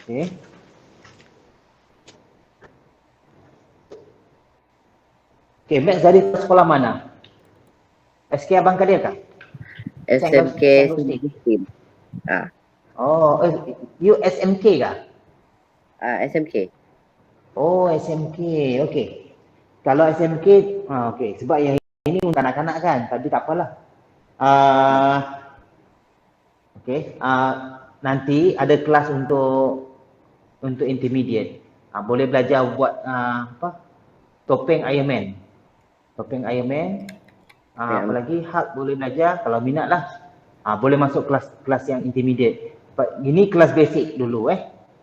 Okey. Okey, Max dari sekolah mana? SK Abang Kadir kah? SMK Senggol State. Muslim. Oh, you SMK kah? SMK. Oh, SMK. Okey. Kalau SMK, okey. Sebab yang ini untuk kanak-kanak kan. Tapi tak apalah. Okey. Nanti ada kelas untuk intermediate. Boleh belajar buat topeng Iron Man. Topeng Iron Man. Apa lagi? Hulk boleh belajar kalau minat lah. Boleh masuk kelas yang intermediate. Ini kelas basic dulu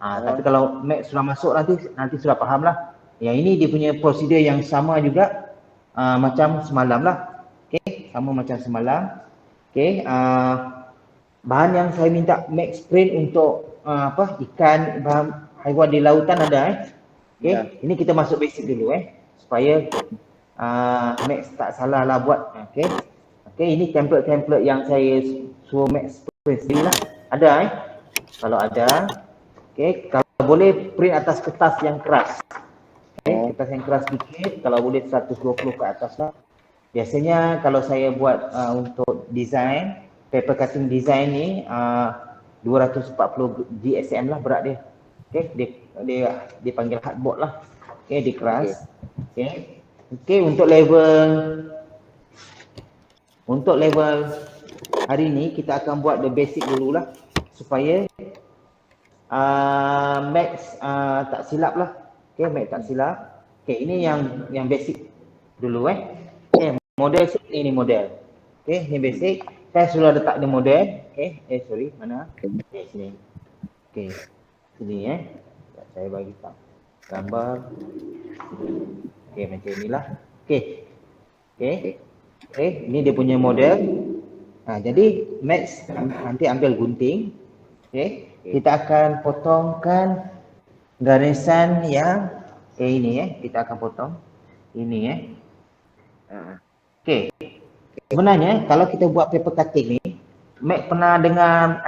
Tapi kalau Max sudah masuk nanti sudah faham lah. Yang ini dia punya prosedur yang sama juga macam semalam lah. Okey, sama macam semalam. Okey, bahan yang saya minta Max print untuk ikan, haiwan di lautan ada Okey, ini kita masuk basic dulu supaya Max tak salah lah buat. Okey, ini template yang saya suruh Max print sendiri lah. Ada kalau ada. Okey, kalau boleh print atas kertas yang keras. Kertas yang keras sedikit, kalau boleh 120 ke atas lah. Biasanya kalau saya buat untuk design, paper cutting design ni 240 GSM lah berat dia. Okey, dia panggil hardboard lah. Okey, dia keras. Okey, untuk level hari ni kita akan buat the basic dululah supaya Max tak silap lah. Okey, Max tak silap. Okey, ini yang basic dulu Okey, model ini model. Okey, ini basic. Saya sudah letak di model. Okey, sorry, mana? Okey, sini. Okey. Sini saya bagi tak gambar. Okey, macam inilah. Okey. Okey, ini dia punya model. Jadi Max nanti ambil gunting. Okey. Kita akan potongkan garisan yang ini kita akan potong ini Okey. Sebenarnya kalau kita buat paper cutting ni, Mac pernah dengar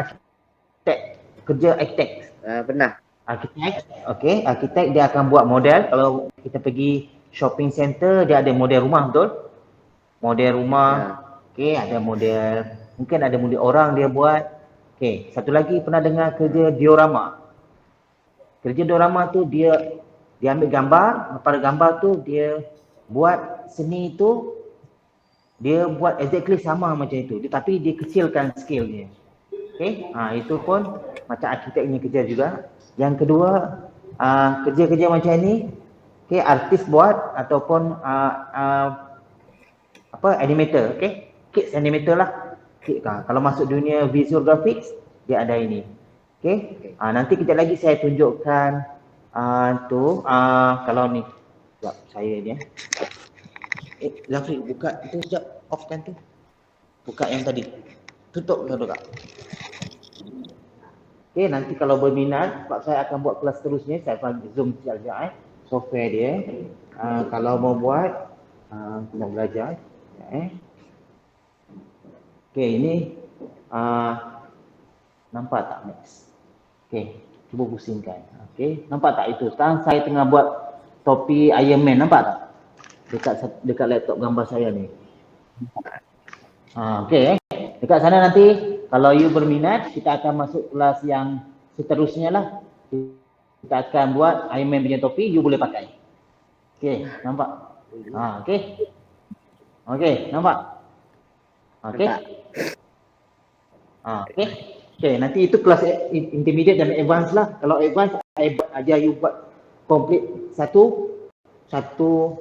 kerja arkitek? Pernah. Arkitek, okey, arkitek dia akan buat model. Kalau kita pergi shopping center, dia ada model rumah, betul? Model rumah. Okey, ada model, mungkin ada model orang dia buat. Okey, satu lagi pernah dengar kerja diorama. Kerja diorama tu dia ambil gambar, pada gambar tu dia buat seni tu, dia buat exactly sama macam itu, tapi dia kecilkan scale dia. Okey, itu pun macam arkitek ni kerja juga. Yang kedua, kerja-kerja macam ni, okey, artis buat ataupun animator, okey, kids animator lah. Kalau masuk dunia visual graphics, dia ada ini. Okey, nanti kejap lagi saya tunjukkan kalau ni. Sekejap, saya ni Zafri, buka itu sekejap, off kan tu. Buka yang tadi. Tutup dulu kak. Okey, nanti kalau berminat, sebab saya akan buat kelas terusnya, saya akan zoom sekejap software dia. Kalau mau buat, kita belajar. Okey, ini nampak tak Max? Okey, cuba pusingkan. Okey, nampak tak itu? Sekarang saya tengah buat topi Iron Man, nampak tak? Dekat laptop gambar saya ni. Okey dekat sana nanti kalau you berminat, kita akan masuk kelas yang seterusnya lah. Kita akan buat Iron Man punya topi, you boleh pakai. Okey, nampak? Okey, nampak? Okey. Okey, nanti itu kelas intermediate dan advance lah. Kalau advance, saya ajar you buat complete satu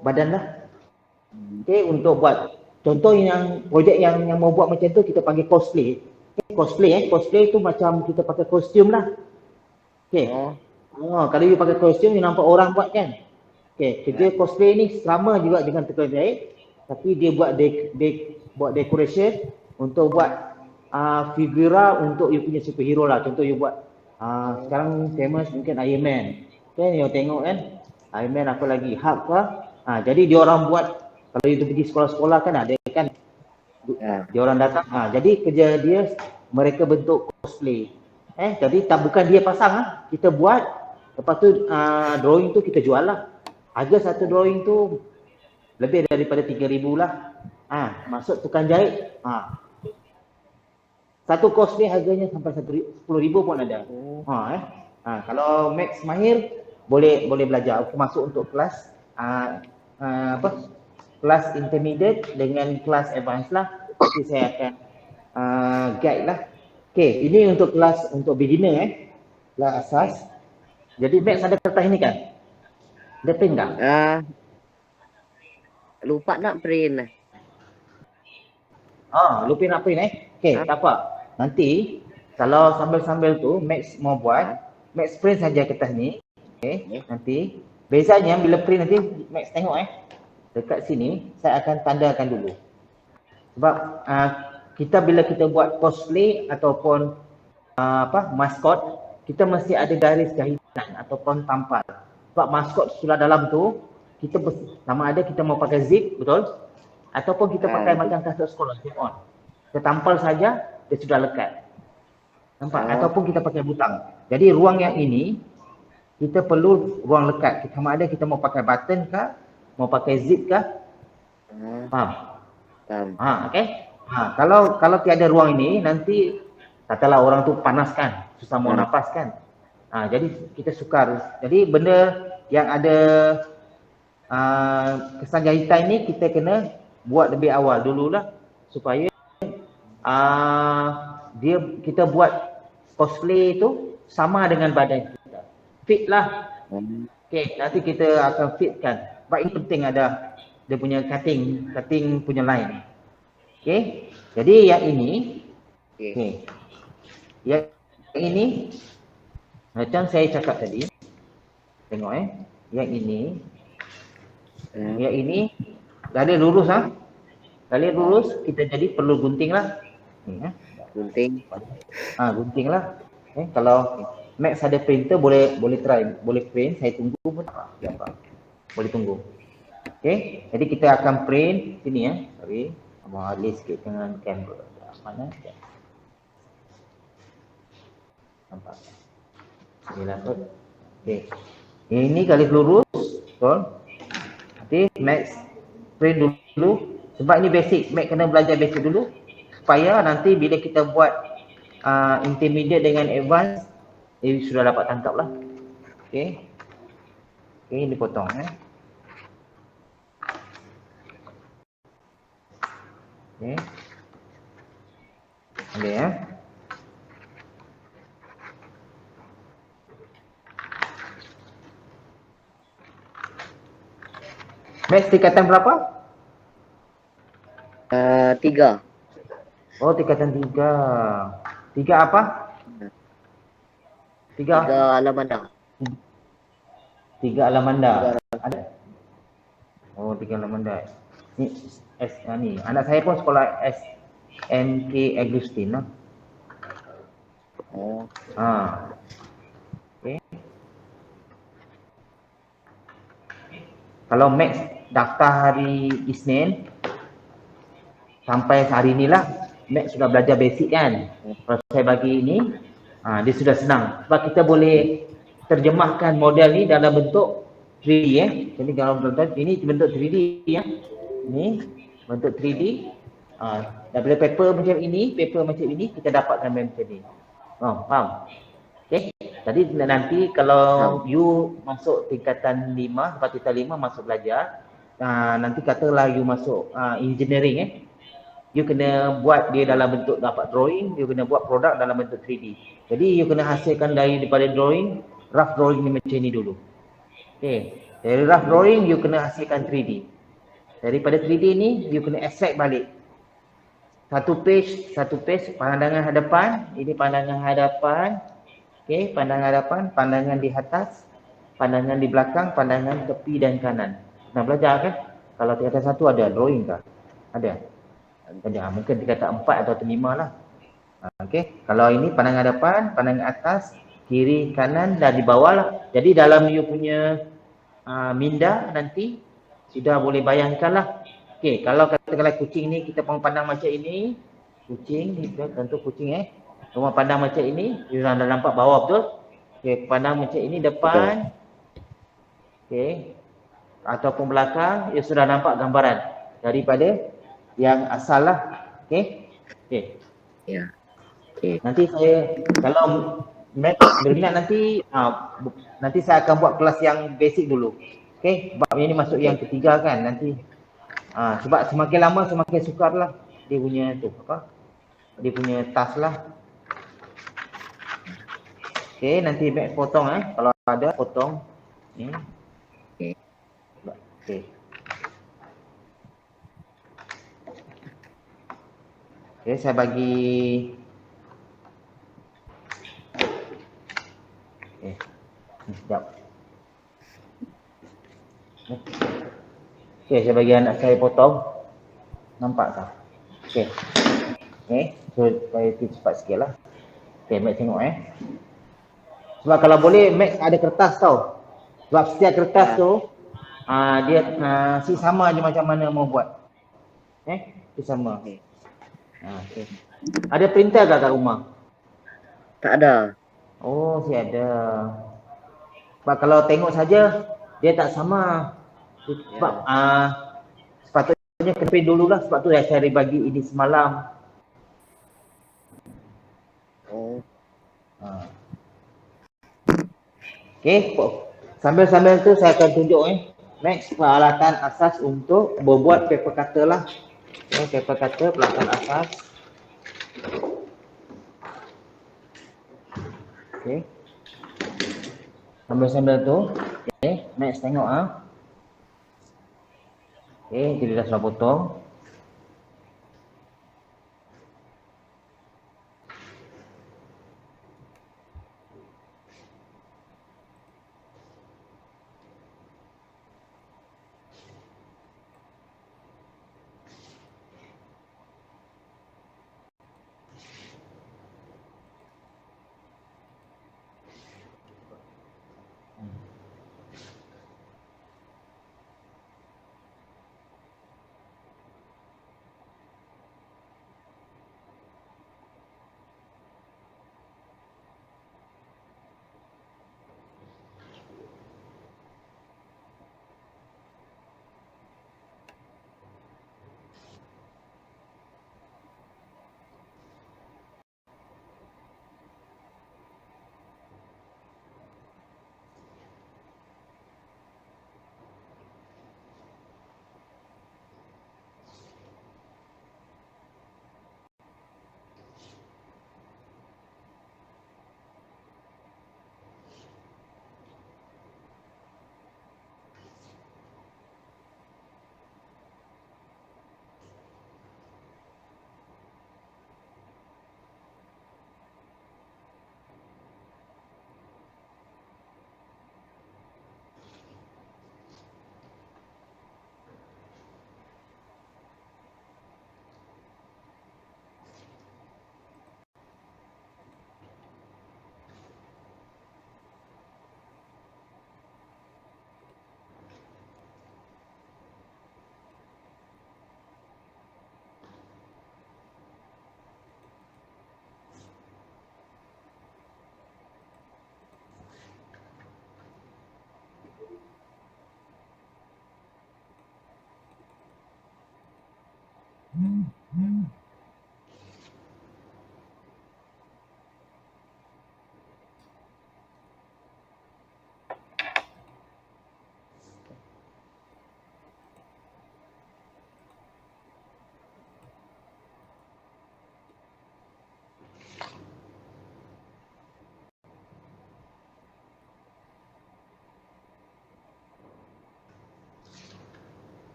badan lah. Okey, untuk buat contoh yang projek yang mau buat macam tu, kita panggil cosplay. Cosplay tu macam kita pakai kostum lah. Okey. Kalau you pakai kostum, you nampak orang buat kan. Okey, kerja cosplay ni sama juga dengan tukang jahit, tapi dia buat decoration untuk buat figura untuk you punya superhero lah. Contoh you buat sekarang famous mungkin Iron Man. Kan you tengok kan, Iron Man apa lagi, Hulk lah. Jadi dia orang buat, kalau you pergi sekolah-sekolah kan ada kan, dia orang datang. Jadi kerja dia, mereka bentuk cosplay. Jadi tak bukan dia pasang lah. Kita buat, lepas tu drawing tu kita jual lah. Harga satu drawing tu lebih daripada 3,000 lah. Masuk tukang jahit. Satu kos ni harganya sampai 10,000 pun ada. Kalau Max mahir boleh belajar. Aku masuk untuk kelas kelas intermediate dengan kelas advance lah. Nanti saya akan guide lah. Okey, ini untuk kelas untuk beginner kelas asas. Jadi Max ada kertas ini kan? Ada print tak? Lupa nak print. Lupa nak print Okey, tak apa. Nanti kalau sambil-sambil tu Max mau buat, Max print saja kertas ni. Okey, nanti bezanya bila print nanti Max tengok dekat sini saya akan tandakan dulu. Sebab kita bila kita buat cosplay ataupun maskot, kita mesti ada garis jahitan ataupun tampal. Sebab maskot sudah dalam tu, kita sama ada kita mau pakai zip, betul? Ataupun kita pakai macam kasut sekolah, zip on. Kita tampal saja, dia sudah lekat. Nampak? Ataupun kita pakai butang. Jadi ruang yang ini, kita perlu ruang lekat. Sama ada kita mau pakai button kah, mau pakai zip kah? Faham? Okey. Kalau tiada ruang ini, nanti katalah orang tu panas kan, susah mau nafas kan. Jadi kita sukar. Jadi benda yang ada kesan jahitan ini kita kena buat lebih awal dululah supaya kita buat cosplay tu sama dengan badan kita. Fit lah. Okey, nanti kita akan fitkan. Sebab ini penting ada dia punya cutting punya line. Okey. Jadi yang ini yang ini macam saya cakap tadi. Tengok yang ini. Yang ini garis lurus garis lurus kita jadi perlu gunting lah. Gunting. Gunting lah. Kalau Max ada printer boleh try, boleh print, saya tunggu pun apa. Boleh tunggu. Okey, jadi kita akan print sini sorry. Mau list sikit dengan kamera. Mana? Nampak. Inilah kot. Okey. Ini garis lurus, betul? Nanti Max print dulu. Sebab ini basic, Max kena belajar basic dulu supaya nanti bila kita buat intermediate dengan advance sudah dapat tangkap lah. Okey. Okey, dipotong Okey. Ambil Max tingkatan berapa? 3. Oh, tingkatan 3. 3 apa? 3 Alamanda. 3 Alamanda. Ada? Oh, 3 Alamanda. Ni anak saya pun sekolah SMK Agustin lah. Okey. Kalau Max daftar hari Isnin sampai hari inilah Max sudah belajar basic kan. Kalau saya bagi ini dia sudah senang sebab kita boleh terjemahkan model ni dalam bentuk 3D Jadi dalam bentuk ini bentuk 3D Ni bentuk 3D. Daripada paper macam ini kita dapatkan macam ni. Faham? Okey. Jadi nanti kalau you masuk tingkatan 5, lepas tingkatan 5 masuk belajar, nanti katalah you masuk engineering you kena buat dia dalam bentuk dapat drawing, you kena buat produk dalam bentuk 3D. Jadi you kena hasilkan daripada drawing, rough drawing ni macam ni dulu. Okey. Dari rough drawing you kena hasilkan 3D. Daripada 3D ni you kena extract balik. Satu page pandangan hadapan, ini pandangan hadapan. Okey, pandangan hadapan, pandangan di atas, pandangan di belakang, pandangan tepi dan kanan. Nak belajar kan? Kalau tingkatan 1 ada drawing kah? Ada. Mungkin tingkatan 4 atau 5 lah. Okey, kalau ini pandangan hadapan, pandangan atas, kiri, kanan dan di bawah lah. Jadi dalam you punya minda nanti sudah boleh bayangkan lah. Okey, kalau katakanlah kucing ni kita pandang macam ini, kucing ni tentu kucing Rumah pandang macam ini, you dah nampak bawah betul? Okey, pandang macam ini depan. Okey. Ataupun belakang, you sudah nampak gambaran daripada yang asal lah. Okey. Okey. Ya. Okey. Nanti saya kalau Max berminat nanti nanti saya akan buat kelas yang basic dulu. Okey, sebab ini masuk yang ketiga kan nanti. Sebab semakin lama semakin sukar lah dia punya tu apa? Dia punya task lah. Okey, nanti Max potong kalau ada potong. Okey. Okey. Okey, saya bagi sekejap. Okey, saya bagi anak saya potong. Nampak tak? Okey. So saya cepat sikit lah. Okey, Max tengok Sebab kalau boleh Max ada kertas tau. Sebab setiap kertas tu dia si sama je macam mana mau buat. Si sama. Okey. Okay. Ada printer tak kat rumah? Tak ada. Oh, si ada. Sebab kalau tengok saja dia tak sama. Sebab sepatutnya kena dululah, sebab tu saya bagi ini semalam. Oh. Okey, sambil-sambil tu saya akan tunjuk Max peralatan asas untuk membuat paper cutter lah. Paper cutter peralatan asas. Okey. Sambil-sambil tu, Max tengok Okey, jadi dah sudah potong.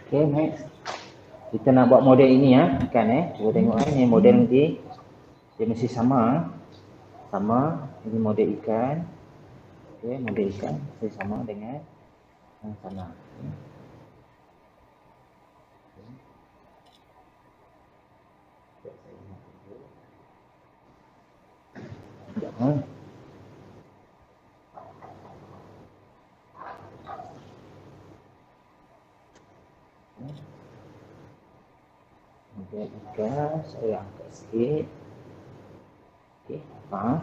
Okay, next. Kita nak buat model ini ya, ikan Cuba tengok ni model nanti dia mesti sama. Sama, ini model ikan. Okay, model ikan mesti sama dengan yang sana. Sekejap. Model ikan saya angkat sikit. Okay, apa?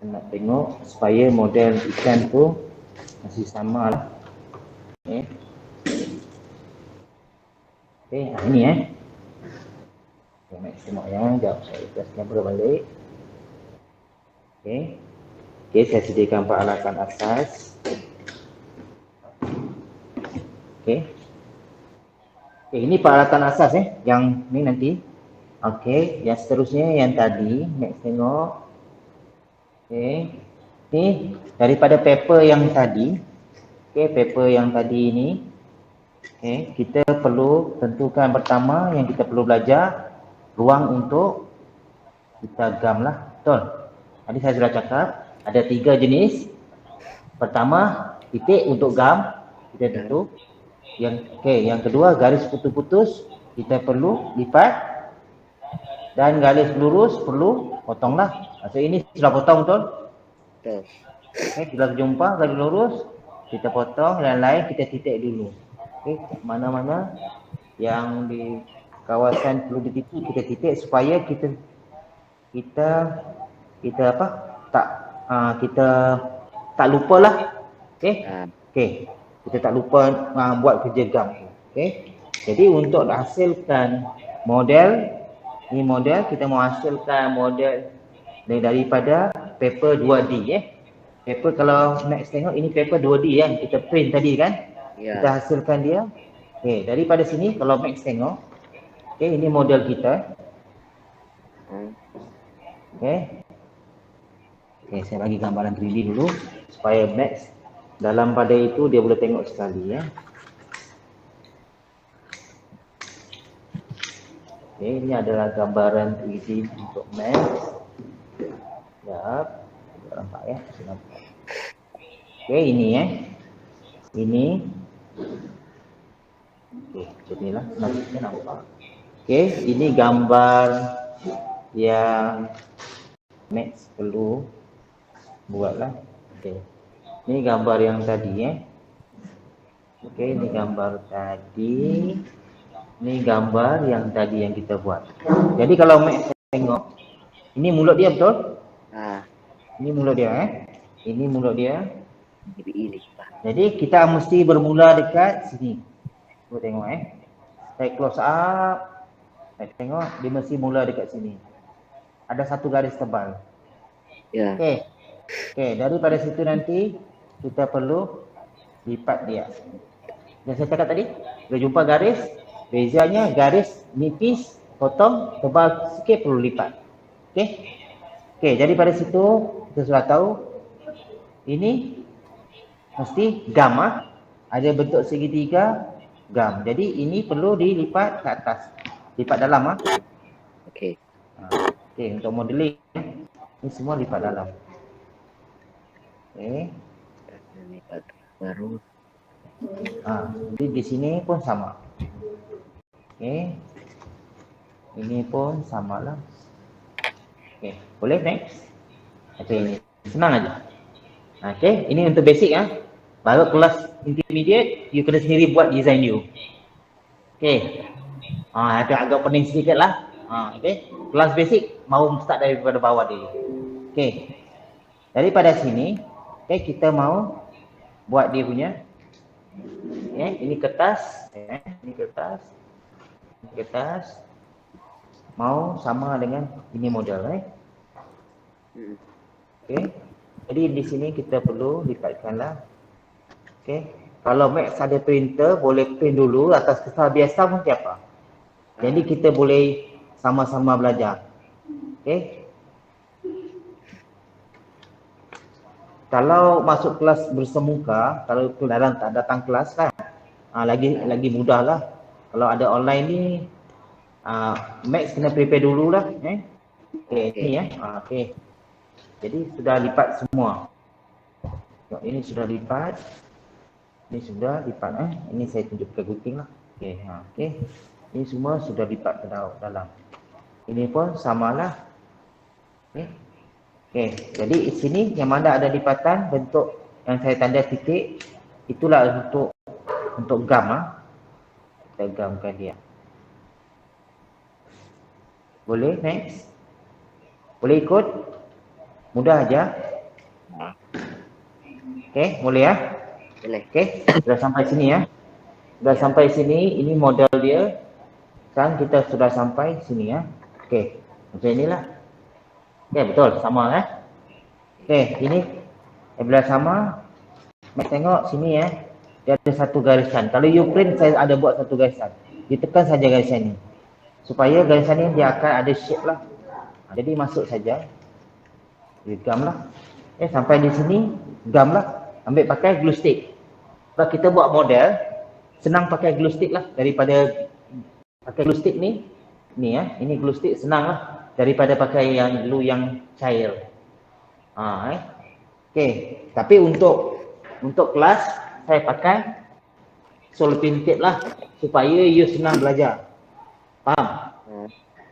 Nak tengok supaya model ikan tu masih sama lah. Okay, ini okay, tengok ya, jap saya adjust kamera balik. Okay, saya sediakan peralatan asas. Okay, ini peralatan asas yang ni nanti. Okay, yang seterusnya yang tadi, next tengok. Okay, ni daripada paper yang tadi. Okay, paper yang tadi ini. Okay, kita perlu tentukan pertama yang kita perlu belajar ruang untuk kita gam lah, betul? Tadi saya sudah cakap ada 3 jenis. Pertama titik untuk gam kita tentu. Yang kedua garis putus-putus kita perlu lipat. Dan garis lurus perlu potonglah. Maksud ini sudah potong betul? Betul. Okay, kita jumpa garis lurus, kita potong, yang lain kita titik dulu. Okay, mana-mana yang di kawasan perlu dititik kita titik supaya kita apa? Kita tak lupalah. Okay? Okay. Kita tak lupa buat kerja gam. Okay? Jadi untuk hasilkan model, ini model, kita mau hasilkan model daripada paper 2D paper, kalau next tengok ini paper 2D yang kita print tadi kan, kita hasilkan dia. Okay, daripada sini kalau Max tengok, okay, ini model kita. Okay, saya bagi gambaran 3D dulu supaya Max dalam pada itu dia boleh tengok sekali ya. Okay, ini adalah gambaran 3D untuk Max. Sekejap, nampak ya. Okay, ini ini. Okay, jadilah nanti nampak. Okay, ini gambar yang Max perlu buatlah. Okay, ini gambar yang tadi Okay, ini gambar tadi. Ini gambar yang tadi yang kita buat. Jadi kalau Max tengok, ini mulut dia betul? Ini mulut dia Ini mulut dia. Jadi kita mesti bermula dekat sini. Cuba tengok Saya close up. Saya tengok dia mesti mula dekat sini. Ada satu garis tebal. Okay, daripada situ nanti kita perlu lipat dia. Yang saya cakap tadi, kita jumpa garis. Bezanya garis nipis, potong, tebal sikit perlu lipat. Okay, jadi pada situ kita sudah tahu ini mesti gam ada bentuk segitiga gam. Jadi ini perlu dilipat ke atas, lipat dalam Okey. Okey, untuk modeling ni semua lipat dalam. Okey. Lipat baru. Jadi di sini pun sama. Okey. Ini pun samalah. Okey, boleh next. Okey, ini senang aja. Okey, ini untuk basic ya. Baru kelas intermediate, you kena sendiri buat design you. Okey. Itu agak pening sedikit lah. Okey. Kelas basic mau start daripada bawah dulu. Okey. Daripada sini, kita mau buat dia punya. Ini kertas, ini kertas. Ini kertas. Mau sama dengan ini model, Okey. Jadi di sini kita perlu lipatkanlah. Okey. Kalau Max ada printer, boleh print dulu atas kertas biasa pun siapa. Jadi kita boleh sama-sama belajar. Okey. Kalau masuk kelas bersemuka, kalau dalam tak datang kelas kan, lagi mudah lah. Kalau ada online ni, Max kena prepare dululah. Okey, ni ya. Okey. Jadi sudah lipat semua. Ini sudah lipat. Ini sudah lipat. Ini saya tunjuk ke gunting lah. Okey, okey. Ini semua sudah lipat ke dalam. Ini pun samalah. Okey. Okey, jadi di sini yang mana ada lipatan bentuk yang saya tanda titik, itulah untuk gam. Kita gamkan dia. Boleh next? Boleh ikut? Mudah aja. Okey, boleh ya? Boleh. Okey, sudah sampai sini ya. Sudah sampai sini, ini model dia. Sekarang kita sudah sampai sini ya. Okey, macam inilah. Okey, betul, sama ya. Okey, ini bila sama, Max tengok sini ya. Dia ada satu garisan. Kalau you print, saya ada buat satu garisan. Ditekan saja garisan ini. Supaya garisan ini dia akan ada shape lah. Jadi masuk saja. You gam lah. Sampai di sini, gam lah. Ambil pakai glue stick. Kalau kita buat model, senang pakai glue stick lah. Daripada pakai glue stick ni ya. Ini glue stick senang lah. Daripada pakai yang glue yang cair. Okey. Tapi untuk kelas, saya pakai solpin tape lah. Supaya you senang belajar. Faham?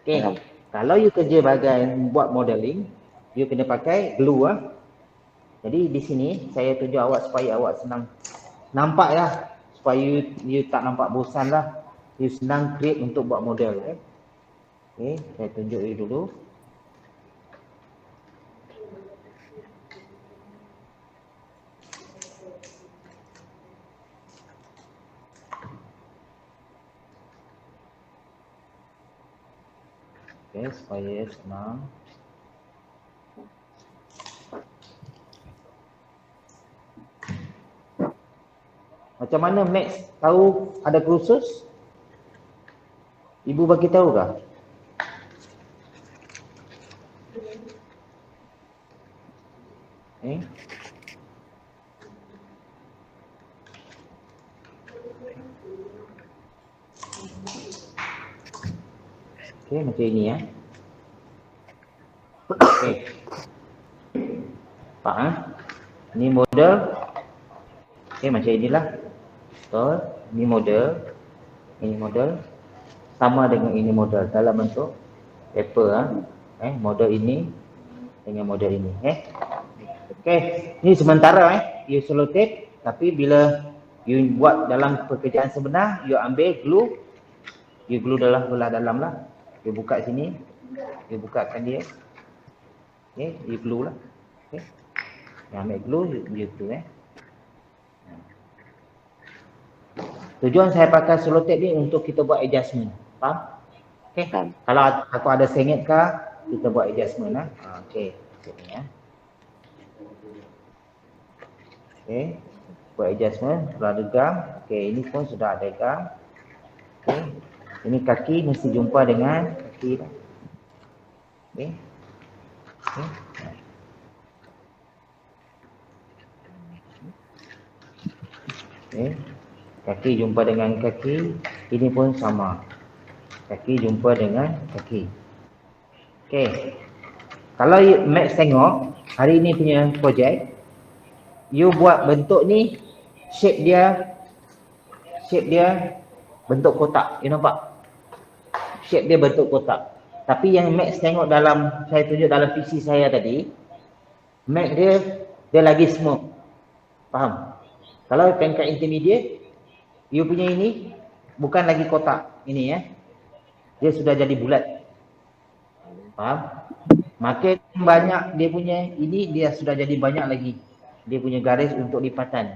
Okey. Kalau you kerja bagai buat modeling, you kena pakai glue lah. Jadi di sini saya tunjuk awak supaya awak senang nampak ya, supaya you tak nampak bosan lah. You senang create untuk buat model. Okey, saya tunjuk you dulu. Okey, supaya senang. Macam mana Max tahu ada kursus? Ibu bagi tahu kah? Okey, macam ini ya. Okey. Pak, ini model. Okey, macam inilah. Betul. Ini model. Ini model. Sama dengan ini model dalam bentuk paper. Model ini dengan model ini. Okey, ini sementara you selotip, tapi bila you buat dalam pekerjaan sebenar, you ambil glue, you glue dalam belah dalam lah. You buka sini, you bukakan dia. Okey, you glue lah. Okey. You ambil glue, you glue Tujuan saya pakai selotip ni untuk kita buat adjustment. Faham? Okey. Kalau aku ada sengit kah, kita buat adjustment lah. Okey, sini ya. Okey, buat adjustment, kalau ada gam. Okey, ini pun sudah ada gam. Okey, ini kaki mesti jumpa dengan kaki dah. Okey. Okey. Kaki jumpa dengan kaki, ini pun sama. Kaki jumpa dengan kaki. Okey. Kalau Max tengok hari ni punya projek, you buat bentuk ni, shape dia bentuk kotak. You nampak? Shape dia bentuk kotak. Tapi yang Max tengok dalam, saya tunjuk dalam PC saya tadi, Max dia lagi smooth. Faham? Kalau tingkat intermediate, you punya ini bukan lagi kotak. Ini ya. Dia sudah jadi bulat. Faham? Makin banyak dia punya ini, dia sudah jadi banyak lagi. Dia punya garis untuk lipatan.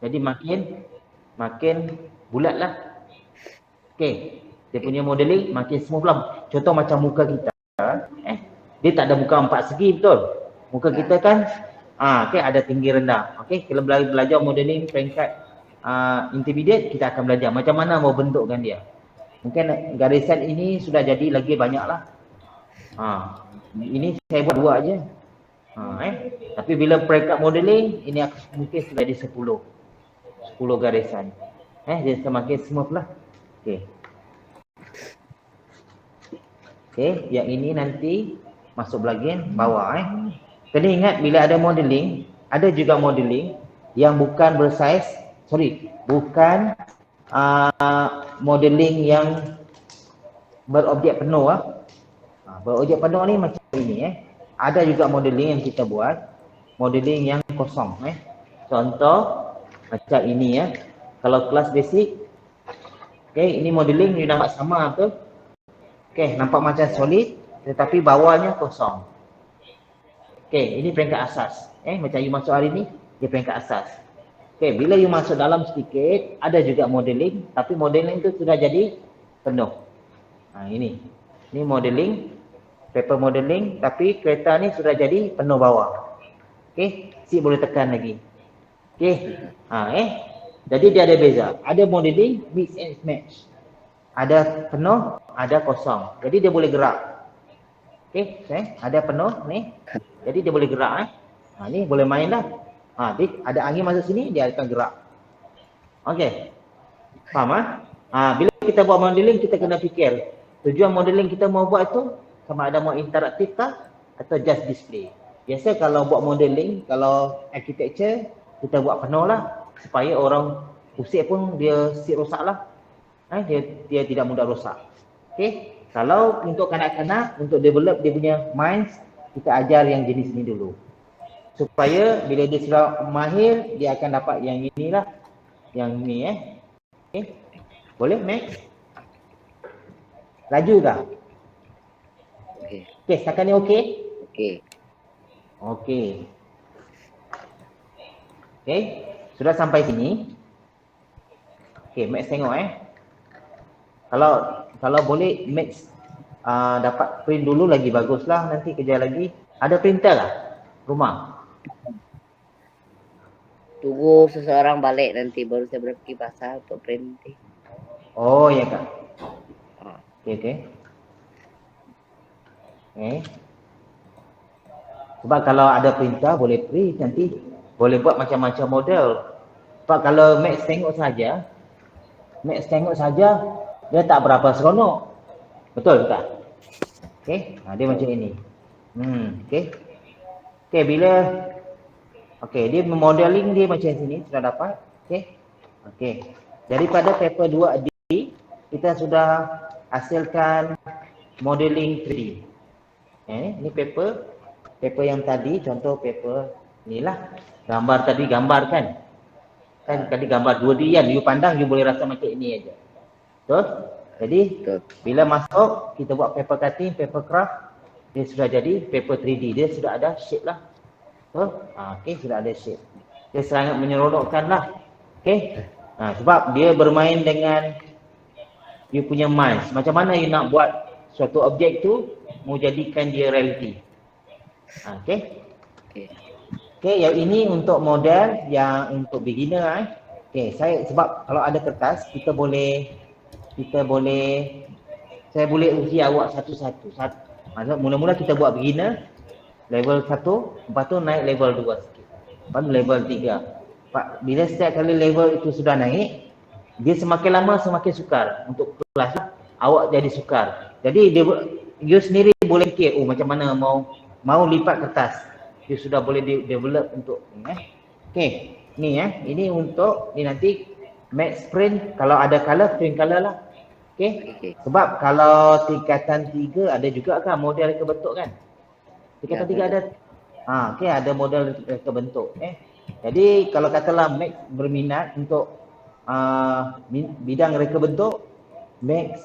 Jadi makin bulat lah. Okey. Dia punya modeling makin smooth lah. Contoh macam muka kita. Dia tak ada muka 4 segi, betul? Muka kita kan okey, ada tinggi rendah. Okey, kalau belajar modeling peringkat intermediate, kita akan belajar macam mana mau bentukkan dia. Mungkin garisan ini sudah jadi lagi banyak lah. Ini saya buat 2 aja. Tapi bila peringkat modeling, ini mungkin sudah jadi 10 garisan. Dia semakin smooth lah. Okey, yang ini nanti masuk bahagian bawah. Kena ingat bila ada modeling, ada juga modeling yang bukan bersaiz, bukan modeling yang berobjek penuh. Berobjek penuh ni macam ini. Ada juga modeling yang kita buat, modeling yang kosong. Contoh macam ini ya. Kalau kelas basic, okey, ini modeling you nampak sama tu. Okey, nampak macam solid tetapi bawahnya kosong. Okey, ini peringkat asas. Macam you masuk hari ni, dia peringkat asas. Okey, bila you masuk dalam sedikit, ada juga modeling, tapi modeling tu sudah jadi penuh. Ini modeling, paper modeling, tapi kereta ni sudah jadi penuh bawah. Okey, si boleh tekan lagi. Okey. Jadi dia ada beza. Ada modeling mix and match. Ada penuh, ada kosong. Jadi dia boleh gerak. Okey, ada penuh ni. Jadi dia boleh gerak. Ni boleh main dah. Dia ada angin masuk sini, dia akan gerak. Okey. Faham? Bila kita buat modeling, kita kena fikir tujuan modeling kita mau buat itu sama ada mau interaktif kah atau just display. Biasa kalau buat modeling, kalau architecture, kita buat penuh lah supaya orang usik pun dia rosak lah. Dia tidak mudah rosak. Okey. Kalau untuk kanak-kanak, untuk develop dia punya minds, kita ajar yang jenis ni dulu. Supaya bila dia sudah mahir, dia akan dapat yang inilah. Yang ni Okey. Boleh, Max? Laju tak? Okey. Okey, setakat ni okey? Okey. Okey. Sudah sampai sini. Okey, Max tengok Kalau boleh Max dapat print dulu lagi baguslah, nanti kerja lagi. Ada printer lah rumah? Tunggu seseorang balik nanti baru saya pergi pasar untuk print nanti. Oh ya kak. Okey. Sebab kalau ada printer boleh print, nanti boleh buat macam-macam model. Sebab kalau Max tengok saja, dia tak berapa seronok. Betul tak? Okey, dia macam ini. Okey, dia modeling dia macam sini sudah dapat. Okey. Daripada paper 2D, kita sudah hasilkan modeling 3D. Ini paper yang tadi, contoh paper inilah. Gambar tadi kan tadi gambar 2D kan, you pandang you boleh rasa macam ini aja. Betul? Jadi bila masuk kita buat paper cutting, paper craft, dia sudah jadi paper 3D. Dia sudah ada shape lah. Betul? Okey, sudah ada shape. Dia sangat menyeronokkan lah. Okey. Sebab dia bermain dengan you punya minds. Macam mana you nak buat suatu objek tu mau jadikan dia reality. Okey. Okey, yang ini untuk model yang untuk beginner. Okey, sebab kalau ada kertas saya boleh uji awak satu-satu. Maksud mula-mula kita buat beginner level 1, lepas tu naik level 2 sikit. Lepas tu level 3. Bila setiap kali level itu sudah naik, dia semakin lama semakin sukar. Untuk kelas awak jadi sukar. Jadi you sendiri boleh fikir, macam mana mau lipat kertas. Dia sudah boleh develop untuk ni Okey, ni ini untuk ni nanti max print, kalau ada color, print color lah. Okey. Sebab kalau tingkatan 3 ada juga kan model reka bentuk kan? Tingkatan 3 ada. Okey, ada model reka bentuk. Jadi kalau katalah Max berminat untuk bidang reka bentuk, Max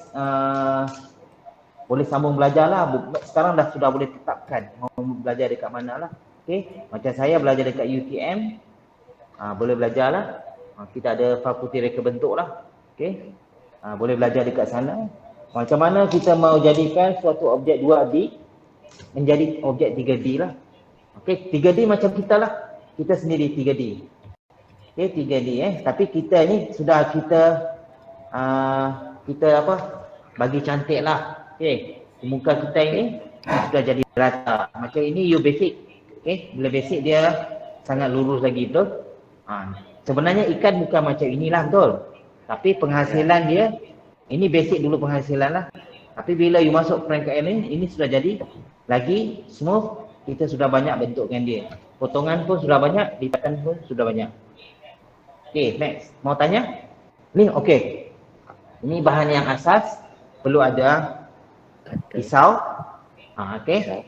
boleh sambung belajar lah. Sekarang sudah boleh tetapkan mau belajar dekat mana lah. Okey, macam saya belajar dekat UTM, boleh belajar lah. Kita ada fakulti reka bentuk lah. Okey, boleh belajar dekat sana. Macam mana kita mau jadikan suatu objek 2D menjadi objek 3D lah. Okey, 3D macam kita lah. Kita sendiri 3D. Okey, 3D tapi kita ni sudah kita apa? Bagi cantik lah. Okey, muka kita ini sudah jadi rata. Macam ini you basic. Okey, bila basic dia sangat lurus lagi, betul? Sebenarnya ikan bukan macam inilah, betul? Tapi penghasilan dia, ini basic dulu penghasilan lah. Tapi bila you masuk perangkat ini sudah jadi lagi smooth, kita sudah banyak bentukkan dia. Potongan pun sudah banyak, lipatan pun sudah banyak. Okey, next. Mau tanya? Ni okey. Ini bahan yang asas, perlu ada pisau. Okey.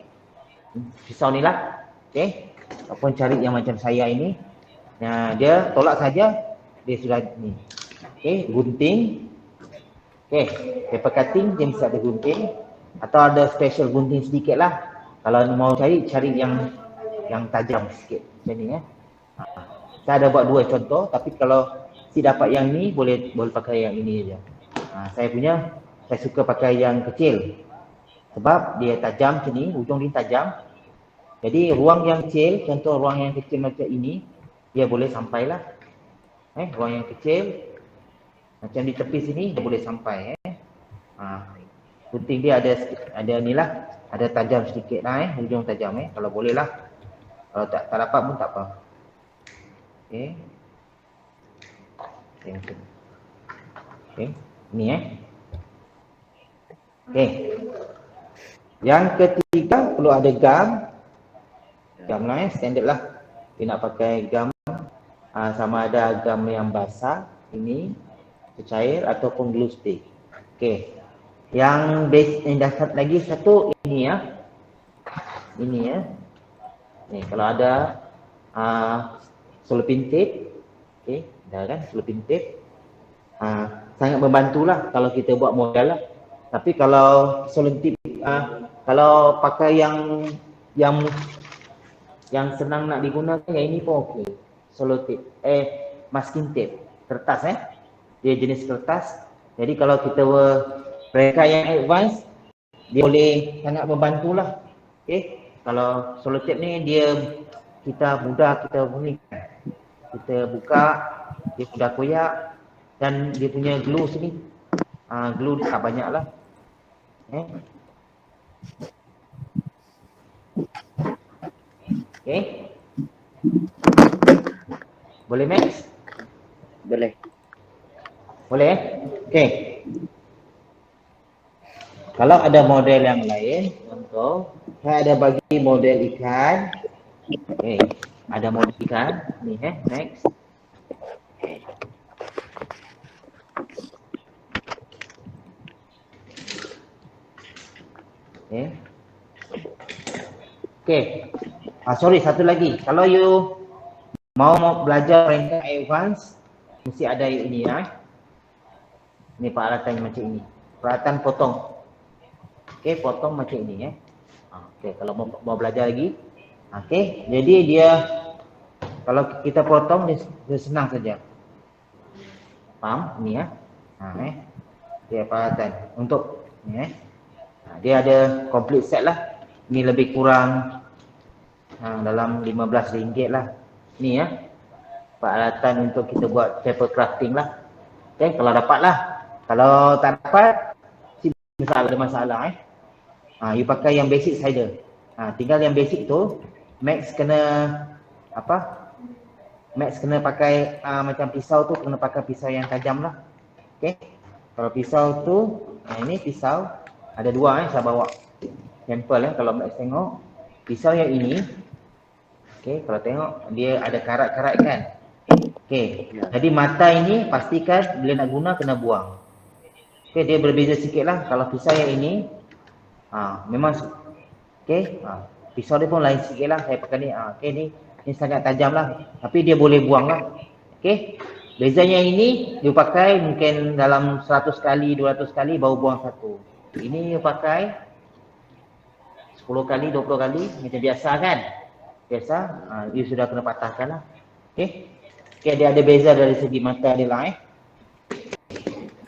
Pisau ni lah. Okey. Ataupun cari yang macam saya ini. Dia tolak saja, dia sudah ni. Okey, gunting. Okey, paper cutting dia mesti ada gunting atau ada special gunting sedikit lah. Kalau mau cari yang tajam sikit macam ni Saya ada buat 2 contoh, tapi kalau si dapat yang ni boleh pakai yang ini aja. Saya suka pakai yang kecil sebab dia tajam macam ni, ujung dia tajam. Jadi ruang yang kecil, contoh ruang yang kecil macam ini, dia boleh sampailah. Ruang yang kecil macam di tepi sini dia boleh sampai. Gunting dia ada ni lah, ada tajam sedikit lah hujung tajam kalau boleh lah. Kalau tak dapat pun tak apa. Okey. Okey, ni Okey. Yang ketiga perlu ada gam. Gam lah standard lah. Dia nak pakai gam sama ada gam yang basah ini, cair ataupun glue stick. Okey. Yang base yang dasar lagi satu ini Ini Ni kalau ada cellophane tape. Okey, dah kan cellophane tape. Sangat membantulah kalau kita buat model lah. Tapi kalau cellophane tape kalau pakai yang senang nak digunakan yang ini pun okey. Cellophane tape, masking tape, kertas dia jenis kertas. Jadi kalau kita mereka yang advance, dia boleh sangat membantulah. Okey, kalau selotip ni kita mudah kita bunyikan. Kita buka, dia mudah koyak dan dia punya glue sini. Glue tak banyaklah. Okey. Boleh Max? Boleh. Boleh Okey. Kalau ada model yang lain, contoh, saya ada bagi model ikan. Okey, ada model ikan. Ni next. Okey. Sorry, satu lagi. Kalau you mau belajar ranking advance, mesti ada ini Ini peralatan macam ini. Peralatan potong. Okey, potong macam ini Okey, kalau mau belajar lagi. Okey, jadi dia kalau kita potong dia senang saja. Faham ni Dia peralatan untuk ni dia ada complete set lah. Ni lebih kurang dalam RM15 lah. Ni peralatan untuk kita buat paper crafting lah. Okey, kalau dapat lah. Kalau tak dapat, ada masalah you pakai yang basic saja. Tinggal yang basic tu Max kena Max kena pakai macam pisau tu kena pakai pisau yang tajam lah. Okey. Kalau pisau tu ini pisau ada 2 saya bawa. sampel kalau Max tengok pisau yang ini. Okey, kalau tengok dia ada karat-karat kan. Okey, jadi mata ini pastikan bila nak guna kena buang. Okey, dia berbeza sikit lah. Kalau pisau yang ini memang okey, pisau dia pun lain sikit lah. Saya pakai ni, okey ni sangat tajam lah. Tapi dia boleh buang lah. Okey, bezanya ini dia pakai mungkin dalam 100 kali, 200 kali baru buang satu. Ini dia pakai 10 kali, 20 kali macam biasa kan. Biasa, dia sudah kena patahkan lah. Okey, dia ada beza dari segi mata dia lah.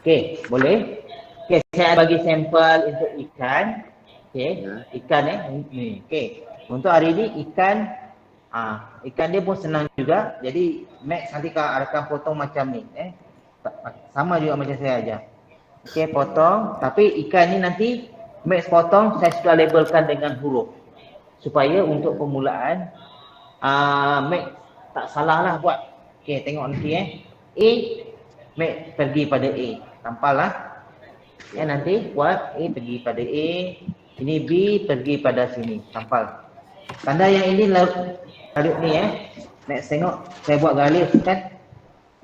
Okey, boleh. Okey, saya bagi sampel untuk ikan. Okey, ikan ni. Okey, untuk hari ni ikan ikan dia pun senang juga. Jadi Max nanti akan potong macam ni. Sama juga macam saya aja. Okey, potong. Tapi ikan ni nanti Max potong saya sudah labelkan dengan huruf. Supaya untuk permulaan Max tak salah lah buat. Okey, tengok nanti A, Max pergi pada A. Tampal lah. Nanti buat A pergi pada A. Ini B pergi pada sini. Tampal. Tanda yang ini garis ni Max tengok saya buat garis kan.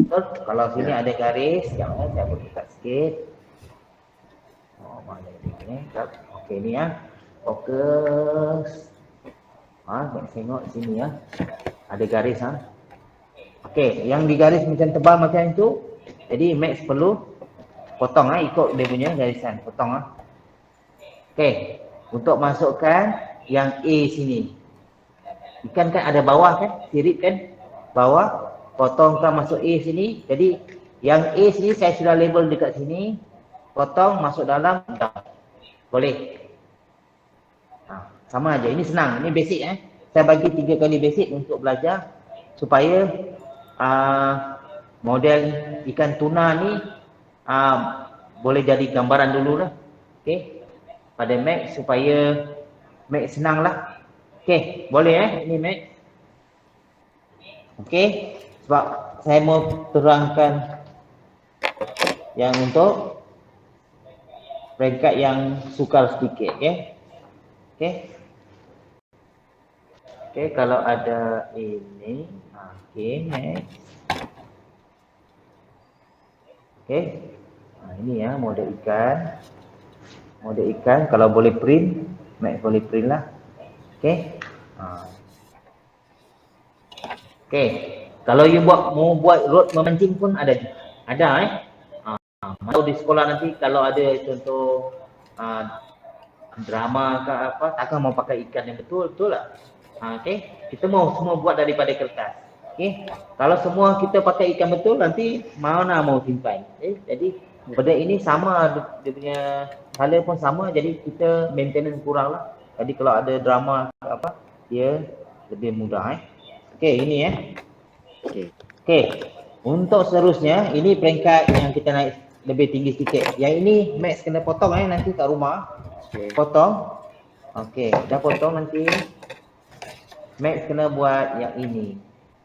Betul? Kalau sini ada garis, jangan saya buat dekat sikit. Mana ni? Okey ni fokus. Max tengok sini ada garis Okey, yang digaris macam tebal macam itu. Jadi Max perlu potong ikut dia punya garisan, potong Okey, untuk masukkan yang A sini. Ikan kan ada bawah kan, sirip kan, bawah, potongkan masuk A sini. Jadi yang A sini saya sudah label dekat sini. Potong masuk dalam, boleh. Sama aja, ini senang, ini basic Saya bagi 3 kali basic untuk belajar supaya model ikan tuna ni boleh jadi gambaran dulu lah. Okey, pada Max supaya Max senang lah. Okey, boleh ini Max. Okey, sebab saya mau terangkan yang untuk peringkat yang sukar sedikit. Okey, kalau ada ini, okey, next. Okey, ini model ikan. Model ikan, kalau boleh print, Max boleh print lah. Okey. Okey, kalau you mau buat road memancing pun ada. Mau di sekolah nanti kalau ada contoh drama ke apa, takkan mau pakai ikan yang betul lah. Okey, kita mau semua buat daripada kertas. Okey, kalau semua kita pakai ikan betul nanti mana mau simpan. Jadi benda ini sama, dia punya hala pun sama, jadi kita maintenance kurang lah. Jadi kalau ada drama apa, dia lebih mudah. Okey, ini Okey, untuk seterusnya ini peringkat yang kita naik lebih tinggi sikit. Yang ini Max kena potong nanti kat rumah. Potong. Okey, dah potong nanti Max kena buat yang ini.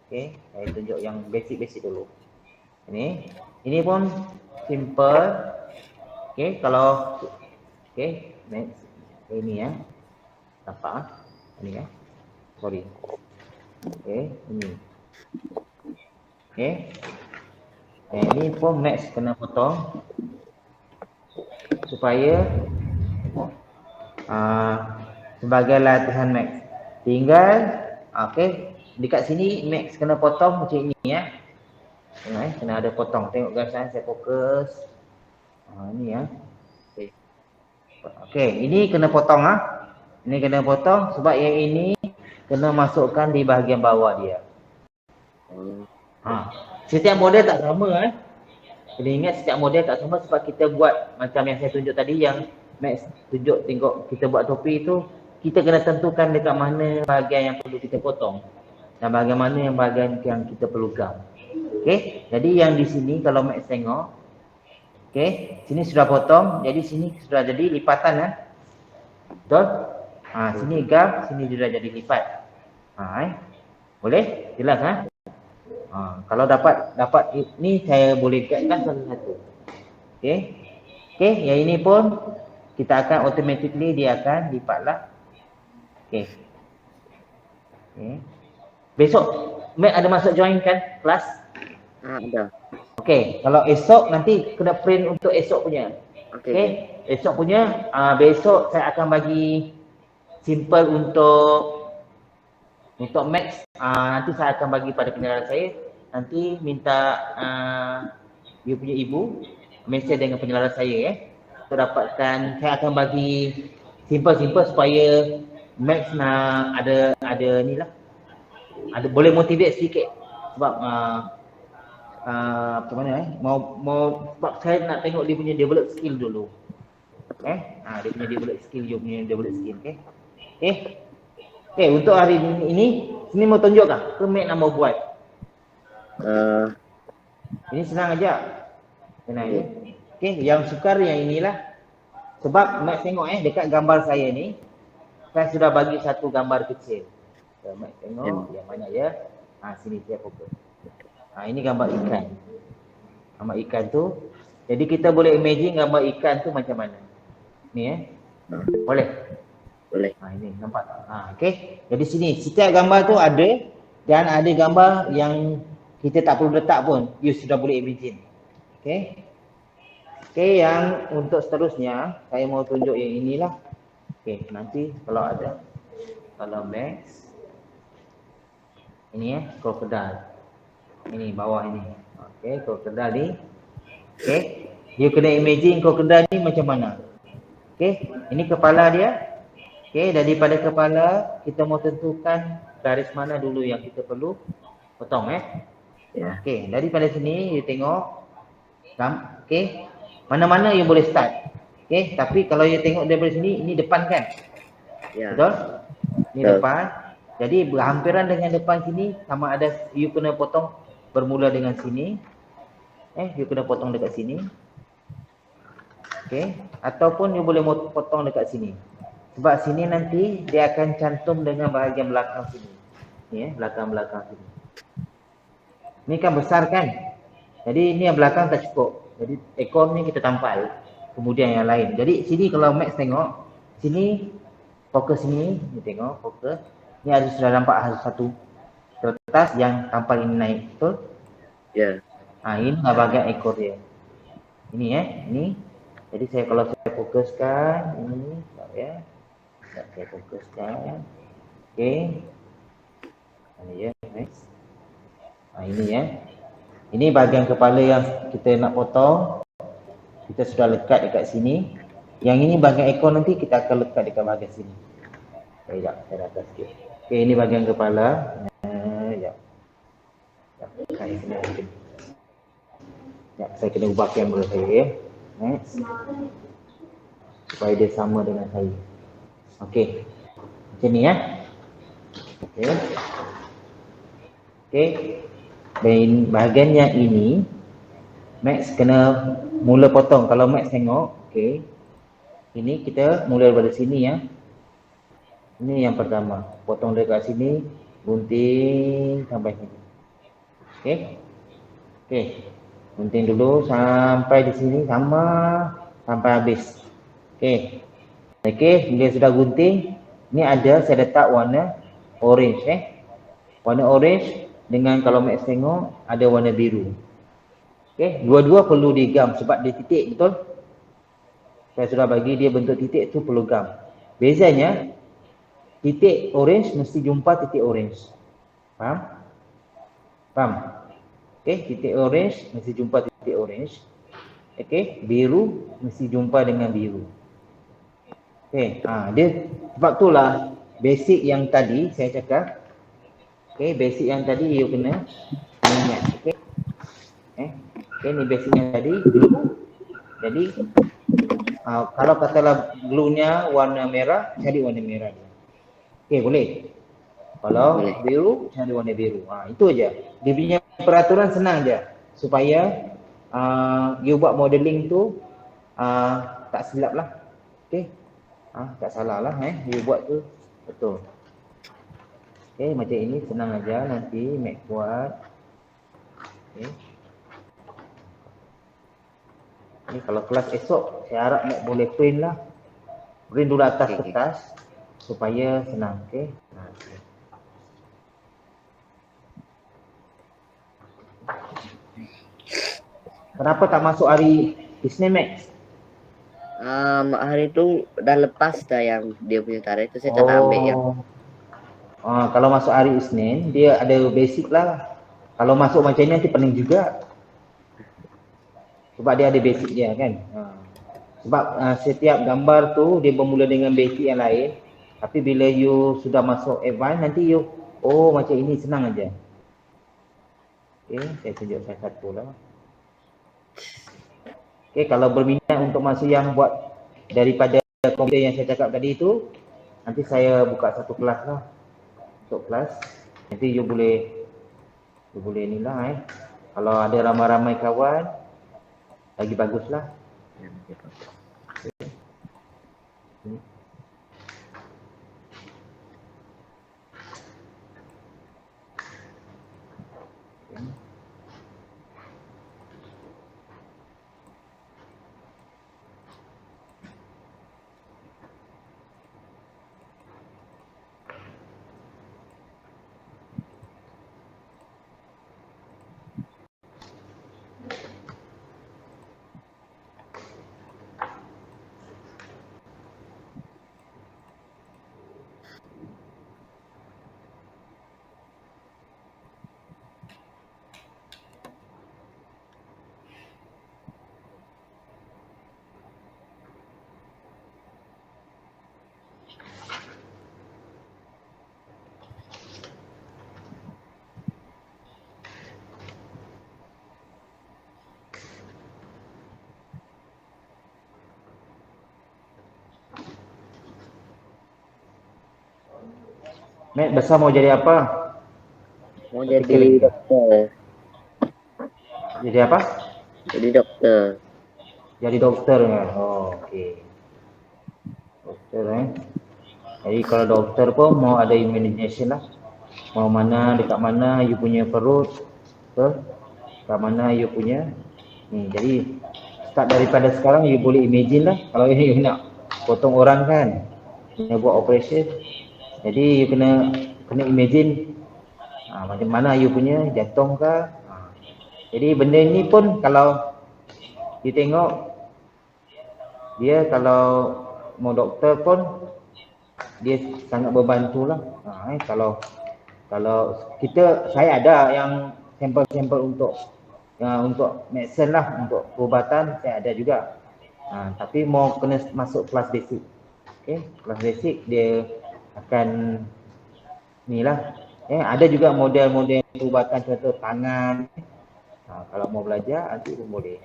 Okey, saya tunjuk yang basic-basic dulu. Ini pun simple. Okey, kalau Max ini nampak ini sorry. Okey, ini. Okey. Ini pun Max kena potong supaya sebagai latihan Max. Tinggal dekat sini Max kena potong macam ini Tengok kena ada potong. Tengok guys, saya fokus. Ini Okey, ini kena potong Ini kena potong sebab yang ini kena masukkan di bahagian bawah dia. Setiap model tak sama Kena ingat setiap model tak sama sebab kita buat macam yang saya tunjuk tadi, yang Max tunjuk tengok kita buat topi tu, kita kena tentukan dekat mana bahagian yang perlu kita potong dan bagaimana yang bahagian yang kita perlu gam. Okey, jadi yang di sini kalau Max tengok, okey, sini sudah potong, jadi sini sudah jadi lipatan betul? Sini gam, sini sudah jadi lipat. Boleh? Jelas kalau dapat ini saya boleh guide satu-satu. Okey, yang ini pun kita akan automatically dia akan lipat lah. Okey. Okey. Besok Mac ada masuk join kan kelas? Ada. Okey, kalau esok nanti kena print untuk esok punya. Okey. Esok punya besok saya akan bagi simple untuk Max. Nanti saya akan bagi pada penjelasan saya. Nanti minta you punya ibu mesej dengan penjelasan saya untuk dapatkan. Saya akan bagi simple supaya Max nak ada ni lah. Ada boleh motivate sedikit sebab apa mana mau sebab saya nak tengok dia punya develop skill dulu. Dia punya develop skill, okey, untuk hari ini sini mau tunjuk kah? Ke Mac nak mau buat? Ini senang aja. Senang aja. Okey, yang sukar yang inilah. Sebab Mac tengok dekat gambar saya ni saya sudah bagi satu gambar kecil. Mac tengok yang mana ya? Sini saya fokus. Ini gambar ikan. Gambar ikan tu. Jadi kita boleh imagine gambar ikan tu macam mana. Ni boleh? Boleh. Ini nampak tak? Okey. Jadi sini setiap gambar tu ada dan ada gambar yang kita tak perlu letak pun. You sudah boleh imagine. Okey. Okey, yang untuk seterusnya saya mau tunjuk yang inilah. Okey, nanti kalau ada kalau Max ini krokodil. Ini bawah ini. Okey, krokodil ni. Okey. You kena imagine krokodil ni macam mana. Okey, ini kepala dia. Okey, daripada kepala kita mau tentukan garis mana dulu yang kita perlu potong Okey, daripada sini you tengok okey, mana-mana you boleh start. Okey, tapi kalau you tengok daripada sini ini depan kan? Betul? Ini depan. Jadi berhampiran dengan depan sini sama ada you kena potong bermula dengan sini. You kena potong dekat sini. Okey, ataupun you boleh potong dekat sini. Sebab sini nanti dia akan cantum dengan bahagian belakang sini. Ni belakang sini. Ni kan besar kan? Jadi ni yang belakang tak cukup. Jadi ekor ni kita tampal. Kemudian yang lain. Jadi sini kalau Max tengok, sini fokus sini, ni tengok fokus. Ni ada sudah nampak satu kertas yang tampal ini naik, betul? Ya. Ini bahagian ekor dia. Ini ini. Jadi kalau saya fokuskan ini, ya. Saya fokuskan. Okey. Ini ya, next. Ini ya. Ini bahagian kepala yang kita nak potong. Kita sudah lekat dekat sini. Yang ini bahagian ekor nanti kita akan lekat dekat bahagian sini. Sekejap, saya atas sikit. Okey, ini bahagian kepala. Saya kena ubah kamera saya ya. Next. Supaya dia sama dengan saya. Okey. Macam ni ya. Okey. Okey. Dan bahagian yang ini Max kena mula potong. Kalau Max tengok, okey. Ini kita mula daripada sini ya. Ini yang pertama. Potong dekat sini, gunting sampai sini. Okey. Okey. Gunting dulu sampai di sini sampai habis. Okey. Okey, bila sudah gunting, ni ada saya letak warna orange Warna orange dengan kalau Max tengok ada warna biru. Okey, dua-dua perlu digam sebab dia titik, betul? Saya sudah bagi dia bentuk titik tu perlu gam. Bezanya titik orange mesti jumpa titik orange. Faham? Faham? Okey, titik orange mesti jumpa titik orange. Okey, biru mesti jumpa dengan biru. Okey, dia sebab itulah basic yang tadi saya cakap. Okey, basic yang tadi you kena ingat. Okey. Okey, ni basic yang tadi glue. Jadi kalau katalah glue-nya warna merah, cari warna merah dia. Okey, boleh. Kalau biru, cari warna biru. Itu aja. Dia punya peraturan senang je supaya you buat modeling tu tak silap lah. Okey. Tak salah lah you buat tu betul. Okey, macam ini senang aja nanti Mac buat. Okey. Ni kalau kelas esok saya harap Mac boleh print lah Print dulu atas Okey. kertas supaya senang. Okey. Okay. Kenapa tak masuk hari Isnin, Max? Hari itu udah lepas dah yang dia punya tarikh itu, saya tak nak ambil yang Kalau masuk hari Isnin, dia ada basic lah. Kalau masuk macam ni nanti pening juga. Sebab dia ada basic dia kan. Sebab setiap gambar tu dia bermula dengan basic yang lain. Tapi bila you sudah masuk advance, nanti you, oh macam ini senang aja. Okay, saya tunjukkan satu lah. Okay, kalau berminat untuk masuk yang buat daripada komputer yang saya cakap tadi tu, nanti saya buka satu kelas lah. Untuk kelas. Nanti you boleh ni lah Kalau ada ramai-ramai kawan, lagi baguslah. Mek, besar mau jadi apa? mau Berfikir jadi lagi. dokter. Jadi apa? Jadi dokter. Jadi dokter kan? Oh, okey. Dokter Jadi kalau dokter pun mau ada imagination lah. Mau mana, dekat mana you punya perut ke? Dekat mana you punya ni. Jadi start daripada sekarang you boleh imagine lah. Kalau you nak potong orang kan, nak buat operation. Jadi you kena imagine macam mana you punya jantung ke. Jadi benda ni pun kalau you tengok dia kalau mau doktor pun dia sangat berbantulah. Kalau saya ada yang sampel-sampel untuk medicine lah, untuk perubatan saya ada juga. Tapi mau kena masuk kelas basic. Okey, kelas basic dia akan ni lah. Ada juga model-model perubatan contoh tangan. Kalau mau belajar nanti pun boleh.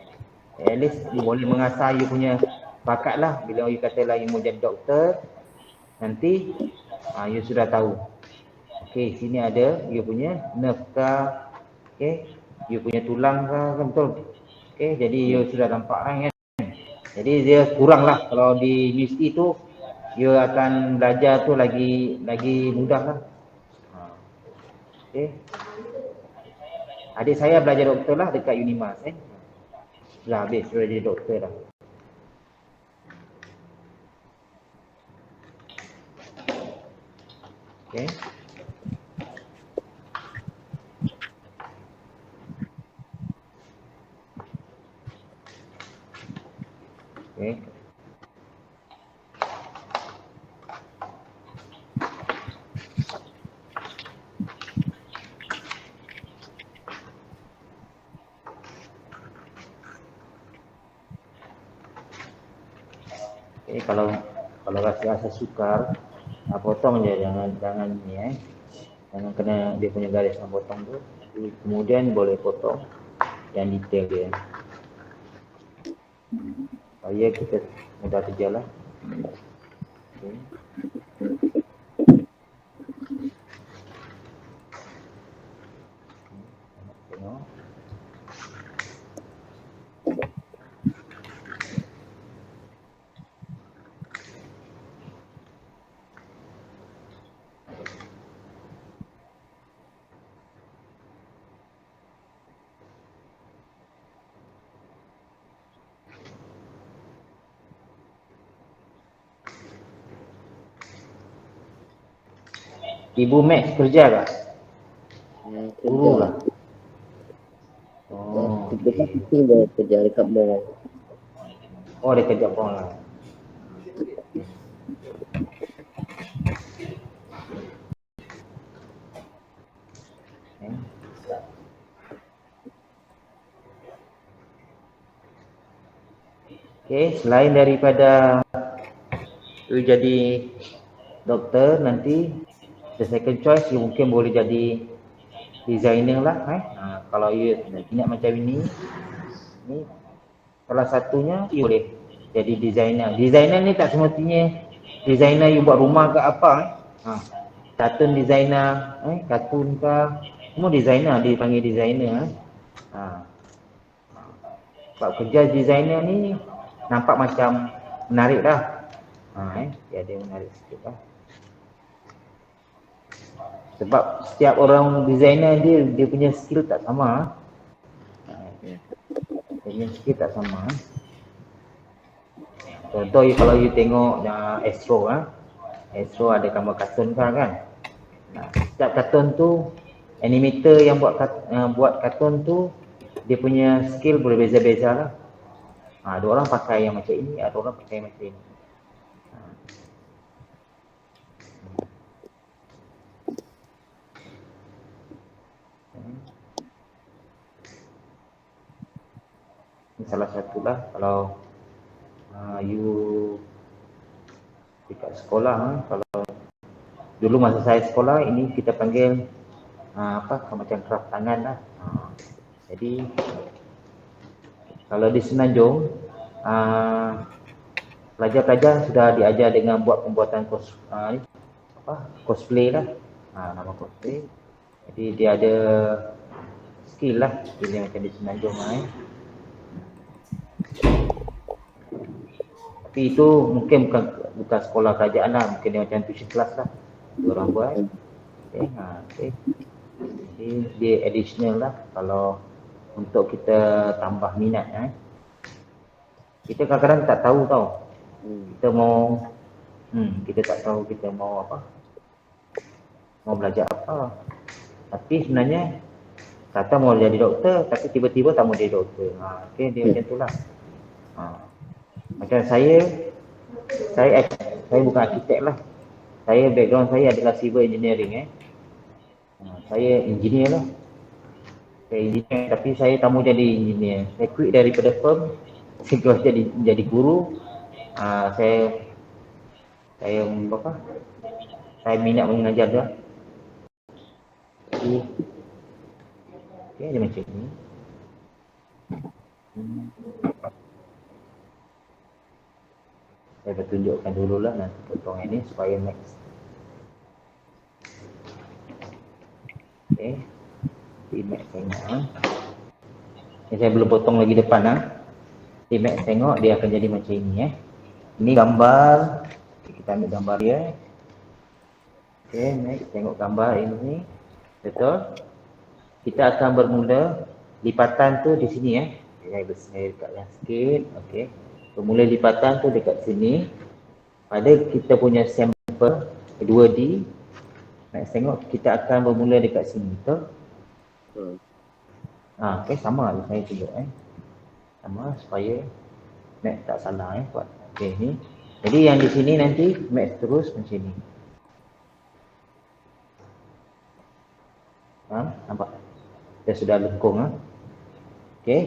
At least you boleh mengasah you punya bakat lah. Bila you katalah you mau jadi doktor, nanti you sudah tahu. Okey, sini ada you punya nerve kah, okey, you punya tulang kah, kan betul? Okey, jadi you sudah nampak kan. Jadi dia kurang lah kalau di universiti tu you akan belajar tu lagi mudah lah. Okey. Adik saya belajar doktor lah dekat Unimas Dah habis sudah jadi doktor dah. Okey. Okey. Kalau rasa sukar, potong je, jangan ni jangan kena dia punya garis yang potong tu. Kemudian boleh potong yang detail dia. Supaya kita mudah terjalan. Okay. Tengok. Ibu Max kerja kah? Guru Kerja. kah? Oh, Kita kan okey. kecil dia kerja dekat mall. Oh, dia kerja online. Eh. Okey, selain daripada tu jadi doktor, nanti the second choice you mungkin boleh jadi designer lah. Kalau you ingat macam ini, ni salah satunya you boleh jadi designer. Designer ni tak semestinya designer you buat rumah ke apa. Cartoon designer, kartun ke, semua designer dipanggil designer. Sebab kerja designer ni nampak macam menarik dah. Dia ada menarik sikit lah. Sebab setiap orang designer dia punya skill tak sama. Dia punya skill tak sama. Contoh kalau you tengok Astro Astro ada gambar kartun kan. Setiap kartun tu animator yang buat kartun tu dia punya skill boleh beza-beza lah. Ada orang pakai yang macam ini, ada orang pakai macam ini. Ini salah satulah kalau you dekat sekolah. Kalau dulu masa saya sekolah ini kita panggil macam craft tangan lah. Jadi kalau di Semenanjung pelajar-pelajar sudah diajar dengan buat pembuatan cosplay lah. Nama cosplay. Jadi dia ada skill lah dia macam di Semenanjung Tapi itu mungkin bukan sekolah kerajaan lah, mungkin dia macam tuition class lah orang buat. Okay. Jadi dia additional lah kalau untuk kita tambah minat. Kita kadang-kadang tak tahu tau. Kita mau kita tak tahu kita mau apa. Mau belajar apa. Tapi sebenarnya kata mau jadi doktor tapi tiba-tiba tak mau jadi doktor. Okay, dia macam tu lah. Macam saya bukan arkitek lah. Saya background saya adalah civil engineering Saya engineer lah. Saya engineer tapi saya tak mau jadi engineer. Saya quit daripada firm. Saya terus jadi guru. Saya minat mengajar dah. Okay, dia macam ni. Saya tunjukkan dululah nanti potong ini supaya next. Okay. Max tengok Ini saya belum potong lagi depan Max tengok dia akan jadi macam ini Ini gambar. Kita ambil gambar dia. Okay, Max tengok gambar ini. Betul. Kita akan bermula lipatan tu di sini Saya dekatkan sikit. Okay. Bermula lipatan tu dekat sini. Pada kita punya sampel 2D. Nak tengok kita akan bermula dekat sini. Betul? Okay, sama lah saya tunjuk sama supaya Max tak salah buat. Okay, ni. Jadi yang di sini nanti Max terus macam ni. Nampak? Dia sudah lengkung Okay.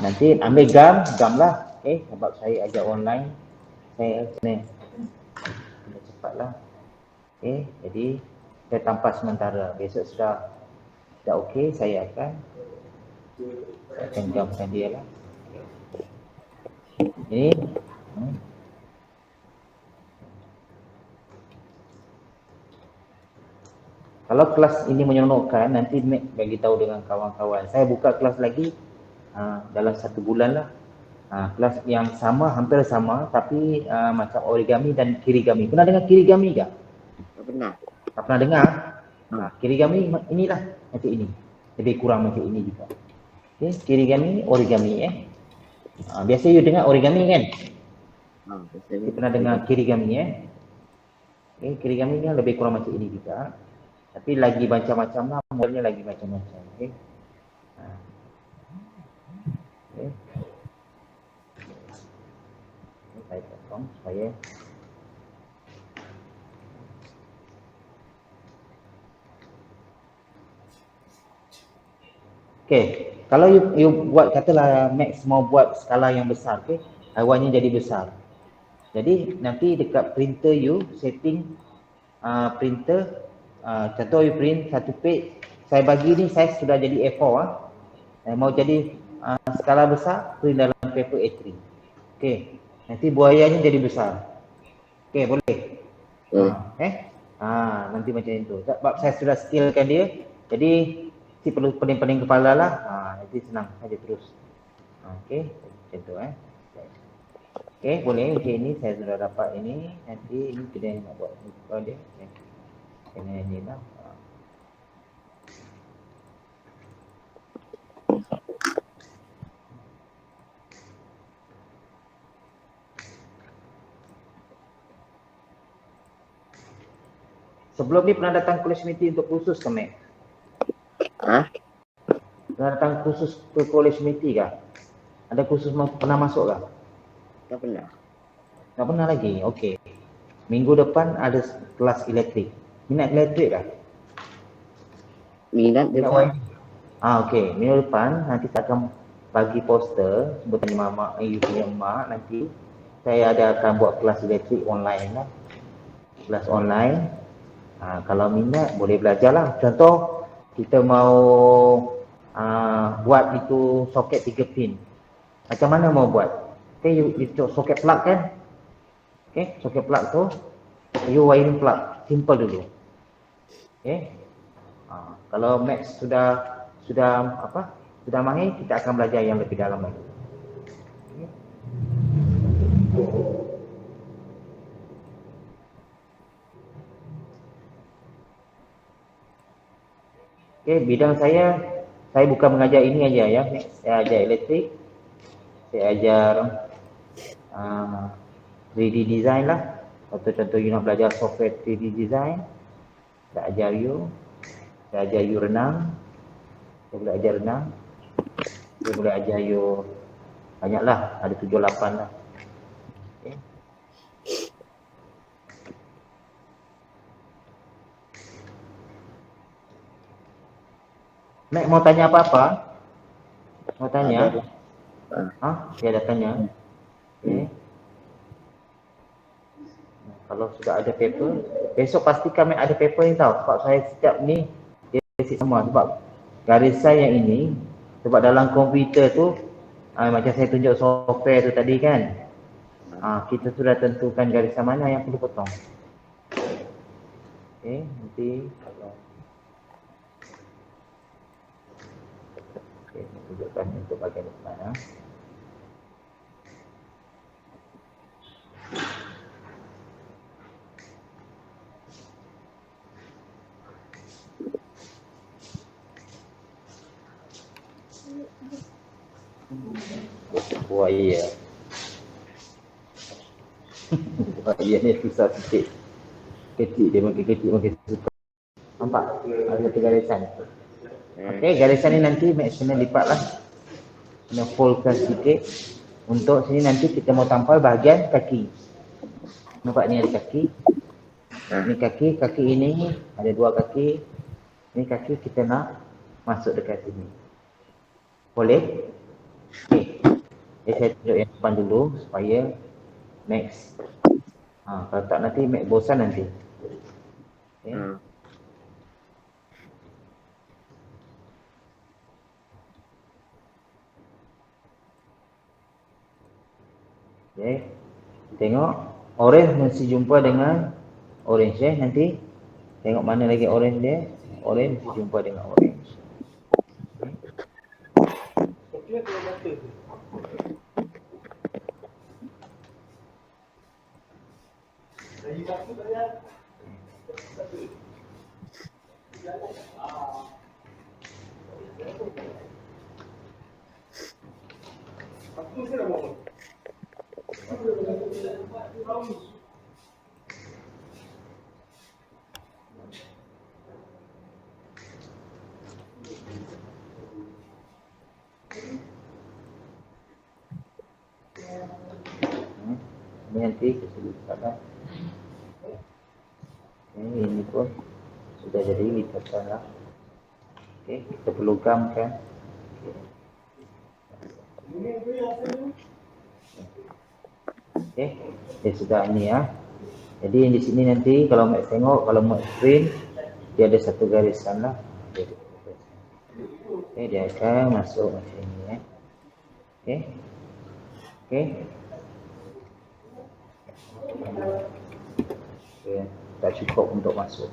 Nanti ambil gam lah. Okay, sebab saya ajar online. Saya kena cepatlah. Okay, jadi saya tampal sementara. Besok sudah okey, saya akan gambarkan dia lah. Ini kalau kelas ini menyeronokkan, nanti Mac bagi tahu dengan kawan-kawan. Saya buka kelas lagi dalam 1 bulan lah. Kelas yang sama, hampir sama, tapi macam origami dan kirigami. Pernah dengar kirigami tak? Pernah. Tak pernah dengar? Kirigami inilah macam ini. Lebih kurang macam ini juga. Okay, kirigami, origami biasa you dengar origami kan? Kita pernah dengar kirigami Okay, kirigami ni lebih kurang macam ini juga. Tapi lagi macam-macam lah, modelnya lagi macam-macam. Okey. Okey. Saya potong supaya okey, kalau you buat katalah Max mau buat skala yang besar, okey, haiwannya jadi besar. Jadi nanti dekat printer you setting printer, contoh you print satu page, saya bagi ni saya sudah jadi A4 Saya mau jadi skala besar, print dalam paper A3. Okey, nanti buayanya jadi besar. Okey, boleh. Nanti macam itu. Sebab saya sudah skillkan dia, jadi si perlu pening-pening kepala lah. Nanti senang saja terus. Okey, macam tu Okey, boleh. Okey, ini saya sudah dapat ini. Nanti ini kena nak buat dia. Kena ni lah. Sebelum ni pernah datang college meeting untuk kursus ke, Mac? Pernah datang kursus ke college meeting kah? Ada kursus pernah masuk kah? Tak pernah. Tak pernah lagi? Okey. Minggu depan ada kelas elektrik. Minat elektrik kah? Minat juga. Okey. Minggu depan nanti saya akan bagi poster sebutan mama, you punya mak nanti. Saya akan buat kelas elektrik online lah. Kelas online. Kalau minat boleh belajar lah. Contoh kita mau buat itu soket 3 pin. Macam mana mau buat? Okay, itu soket plug kan? Okay, soket plug tu you wiring plug, simple dulu. Okay. Kalau Max sudah mahir, kita akan belajar yang lebih dalam lagi. Okay, bidang saya bukan mengajar ini aja ya. Saya ajar elektrik, saya ajar 3D design lah. Contoh-contoh you nak belajar software 3D design, saya ajar you. Saya ajar you renang. Saya boleh ajar renang. Saya boleh ajar you banyaklah, ada 7-8 lah. Okay. Mac mau tanya apa-apa? Mau tanya? Dia ada tanya. Okay. Kalau sudah ada paper, besok pastikan Mac ada paper ni tau. Sebab saya setiap ni dia semua sebab garisan yang ini, sebab dalam komputer tu macam saya tunjuk software tu tadi kan, kita sudah tentukan garisan mana yang perlu potong. Okay, nanti kalau saya tunjukkan untuk bahagian depan. Buaya. Buaya ni susah sikit. Kecil dia makin kecil makin susah. Nampak? Ada satu garisan. Okey, garisan ni nanti Max kena lipat lah. Kena foldkan sikit. Untuk sini nanti kita mau tampal bahagian kaki. Nampak ni ada kaki. Ni kaki ini ada 2 kaki. Ni kaki kita nak masuk dekat sini. Boleh? Okey. Saya tunjuk yang depan dulu supaya Max. Kalau tak nanti Max bosan nanti. Okay. Okay. Tengok orange mesti jumpa dengan orange nanti. Tengok mana lagi orange dia. Orange mesti jumpa dengan orange. nanti kesulitan. Ini pun sudah jadi kita salah. Kita perlu gamkan. Ya sudah ini ya. Jadi di sini nanti kalau Mak tengok, kalau Mak print dia ada satu garisan lah. Dia akan masuk macam ini ya. Tak cukup untuk masuk.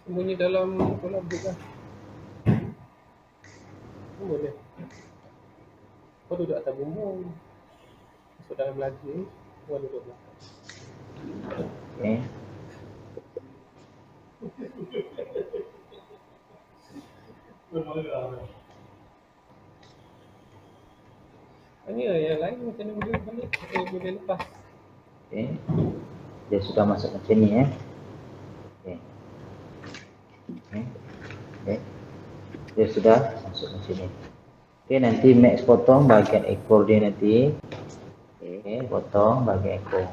Sembunyi dalam kolam juga. Boleh. Kau duduk atas bumbung. Masuk dalam lagi. Kau duduk belakang. Ini yang lain macam mana boleh balik? Boleh lepas. Dia sudah masuk macam ni ya. Dia sudah masuk macam ni. Nanti Max potong bahagian ekor dia nanti. Potong bahagian ekor.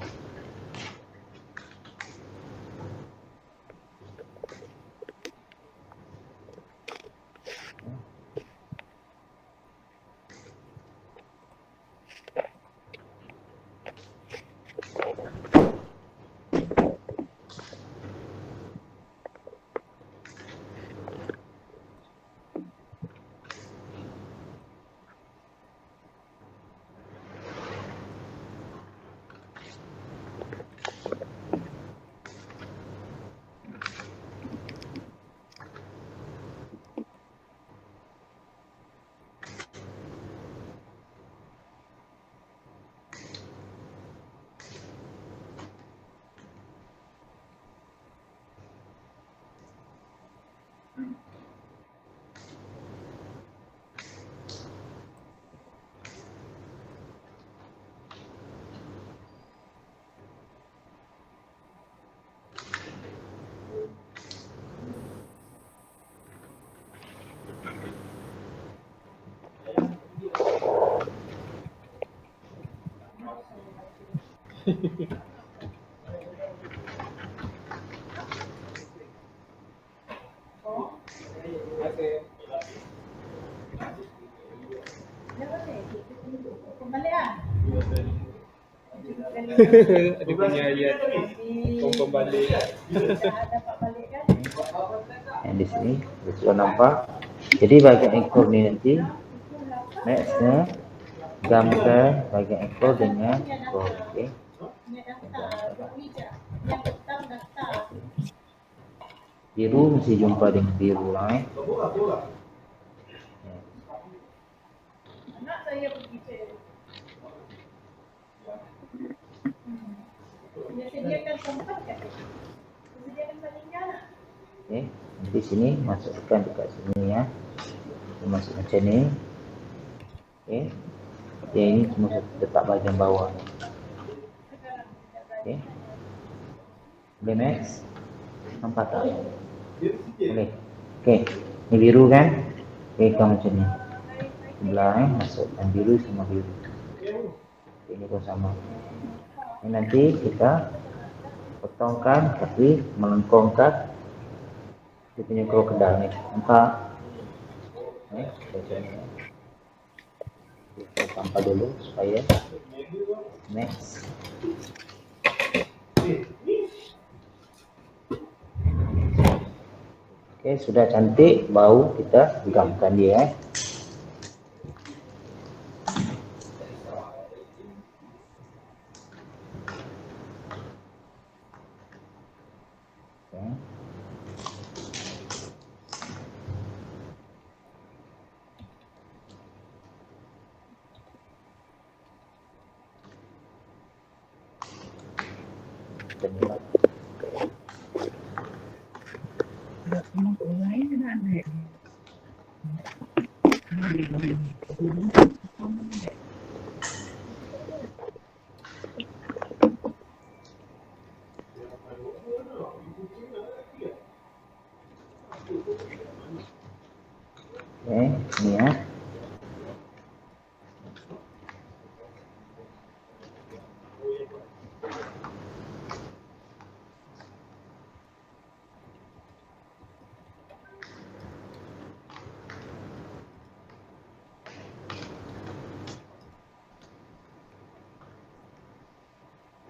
Ada punya ayat confirm balik. Yang di sini sudah nampak. Jadi bahagian ekor ni nanti Maxnya gamkan bahagian ekor dengan ekor. Biru mesti jumpa dengan biru lah. Anak saya pergi cari. Dia sediakan tempat kat situ. Sediakan paling Nanti sini masukkan dekat sini ya. Masuk macam ni. Ini semua letak bahagian bawah. Boleh Max? Nampak tak? Boleh. Ni biru kan? Kau macam ni. Sebelah masukkan biru sama biru. Ini pun sama. Ini nanti kita potongkan tapi melengkungkan dia punya krokodil ni. Nampak? Kita tampal dulu supaya next. Sudah cantik, bau kita gamkan dia. macam ni lah. Ni ya.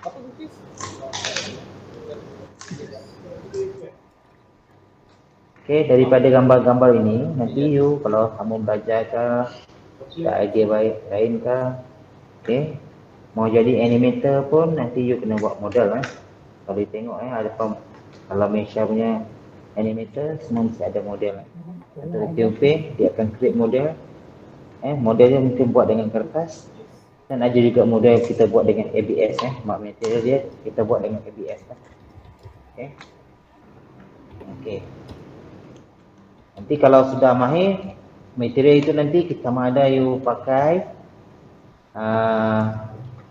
Apa cookies? Okay, daripada gambar-gambar ini, nanti you kalau kamu belajar ke, ada idea baik lain ke, okay, mau jadi animator pun nanti you kena buat model. Kalau you tengok ada kalau Malaysia punya animator semua mesti ada model. Atau POP dia akan create model. Modelnya mungkin buat dengan kertas dan ada juga model kita buat dengan ABS. Mak material dia kita buat dengan ABS. Okay. Okay. Nanti kalau sudah mahir material itu nanti kita sama ada you pakai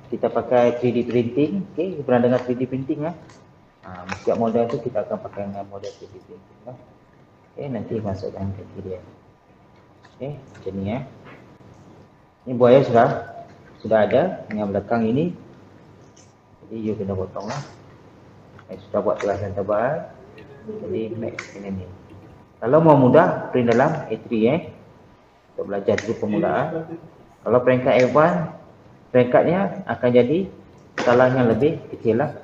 kita pakai 3D printing. Okay, you pernah dengar 3D printing setiap model tu kita akan pakai dengan model 3D printing. Okay, nanti masukkan ke dia. Okay, macam ni Ini buaya sudah ada yang belakang ini. Jadi you kena potong lah. Sudah buat telasan tebal. Jadi max ini. Kalau mau mudah print dalam A3 untuk belajar dulu permulaan. Kalau peringkat advance peringkatnya akan jadi skala yang lebih kecil lah.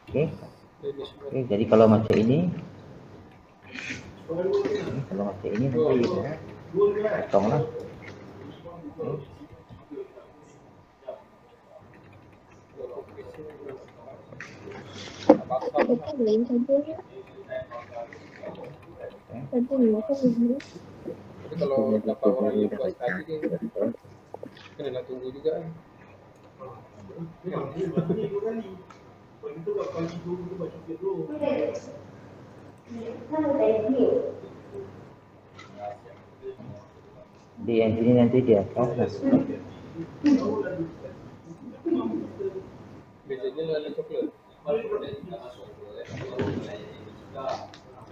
Okay. Jadi kalau macam ini kalau macam ini nanti potong lah. Tapi kalau dapat orang yang buat sekali ni kena nak tunggu juga Di yang sini nanti dia akan masuk. Biasanya ada coklat.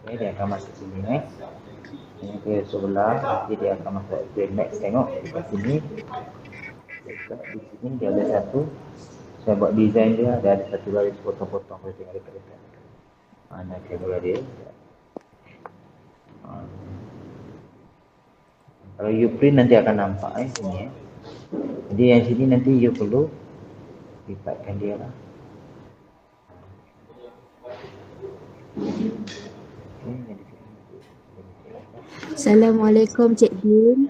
Okay, dia akan masuk sini Ini ke sebelah, nanti dia akan masuk grade max. Tengok di sini. Di sini dia ada satu. Saya buat design dia ada satu garis potong-potong. Saya tengok dekat-dekat. Mana kamera dia? Kalau you print nanti akan nampak sini Jadi yang sini nanti you perlu lipatkan dia lah. Assalamualaikum Cik Din.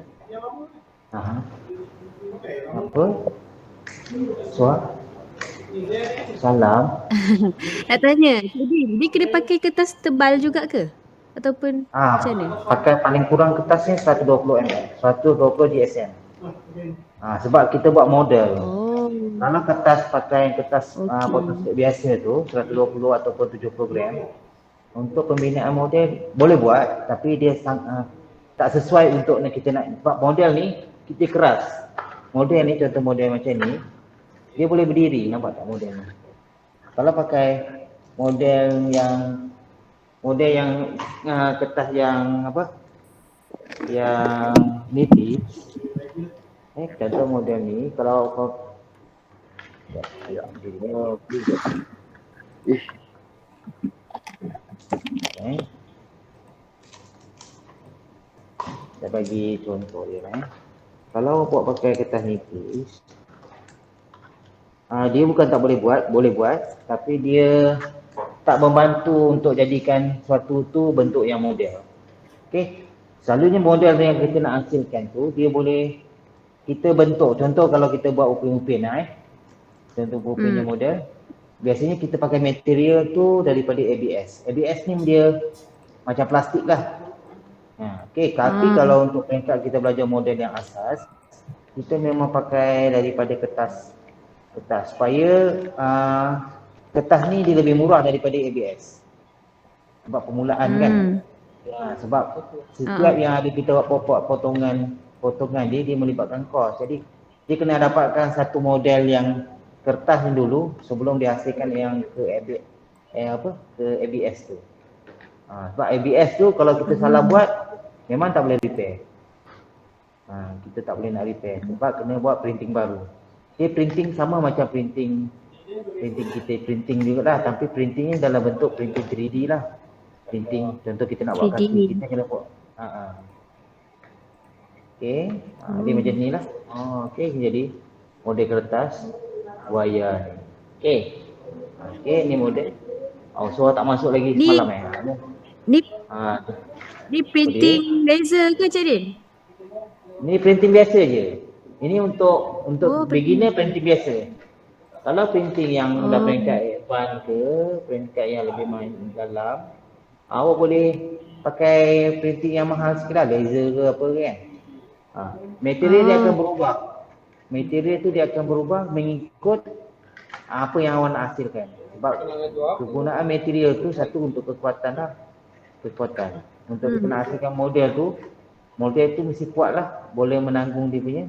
Apa? Salam. Nak tanya, Cik Din, dia kena pakai kertas tebal juga ke? Ataupun macam mana? Pakai paling kurang kertasnya 120 mm, 120 GSM. Sebab kita buat model. Kalau pakai kertas photostat biasa tu 120 ataupun 70 gram. Untuk pembinaan model boleh buat, tapi dia tak sesuai untuk kita nak buat model ni. Kita keras. Model ni, contoh model macam ni, dia boleh berdiri, nampak tak model ni? Kalau pakai model yang kertas yang apa? Yang nipis. Contoh model ni, kalau kau saya bagi contoh dia Kalau buat pakai kertas nipis, dia bukan tak boleh buat, tapi dia tak membantu untuk jadikan suatu tu bentuk yang model. Okey. Selalunya model yang kita nak hasilkan tu dia boleh kita bentuk. Contoh kalau kita buat upin-upin contoh upinnya model, biasanya kita pakai material tu daripada ABS. ABS ni dia macam plastik lah. Okey, tapi kalau untuk peringkat kita belajar model yang asas, kita memang pakai daripada kertas supaya kertas ni dia lebih murah daripada ABS. Sebab permulaan kan. Sebab setiap yang ada kita buat potongan dia melibatkan kos. Jadi dia kena dapatkan satu model yang kertas ni dulu sebelum dihasilkan yang ke ABS tu. Sebab ABS tu kalau kita salah buat memang tak boleh repair. Kita tak boleh nak repair sebab kena buat printing baru. Dia printing sama macam printing kita printing juga lah, tapi printingnya dalam bentuk printing 3D lah. Printing contoh kita nak buat 3D. kaki, kita kena buat. Okey, dia macam ni lah. Okey, jadi model kertas wayar. Okey. Okey, ni model. Suara tak masuk lagi Ni- semalam Ni ni printing laser ke Cik Din? Ni printing biasa je. Ini untuk Oh, beginner printing biasa. Kalau printing yang dah peringkat advance ke, peringkat yang lebih main dalam, awak boleh pakai printing yang mahal sikit lah, laser ke apa kan. Material dia akan berubah. Material tu dia akan berubah mengikut apa yang awak nak hasilkan. Sebab kegunaan material tu satu untuk kekuatan lah. Kekuatan. Untuk kita nak hasilkan model tu mesti kuat lah. Boleh menanggung dia punya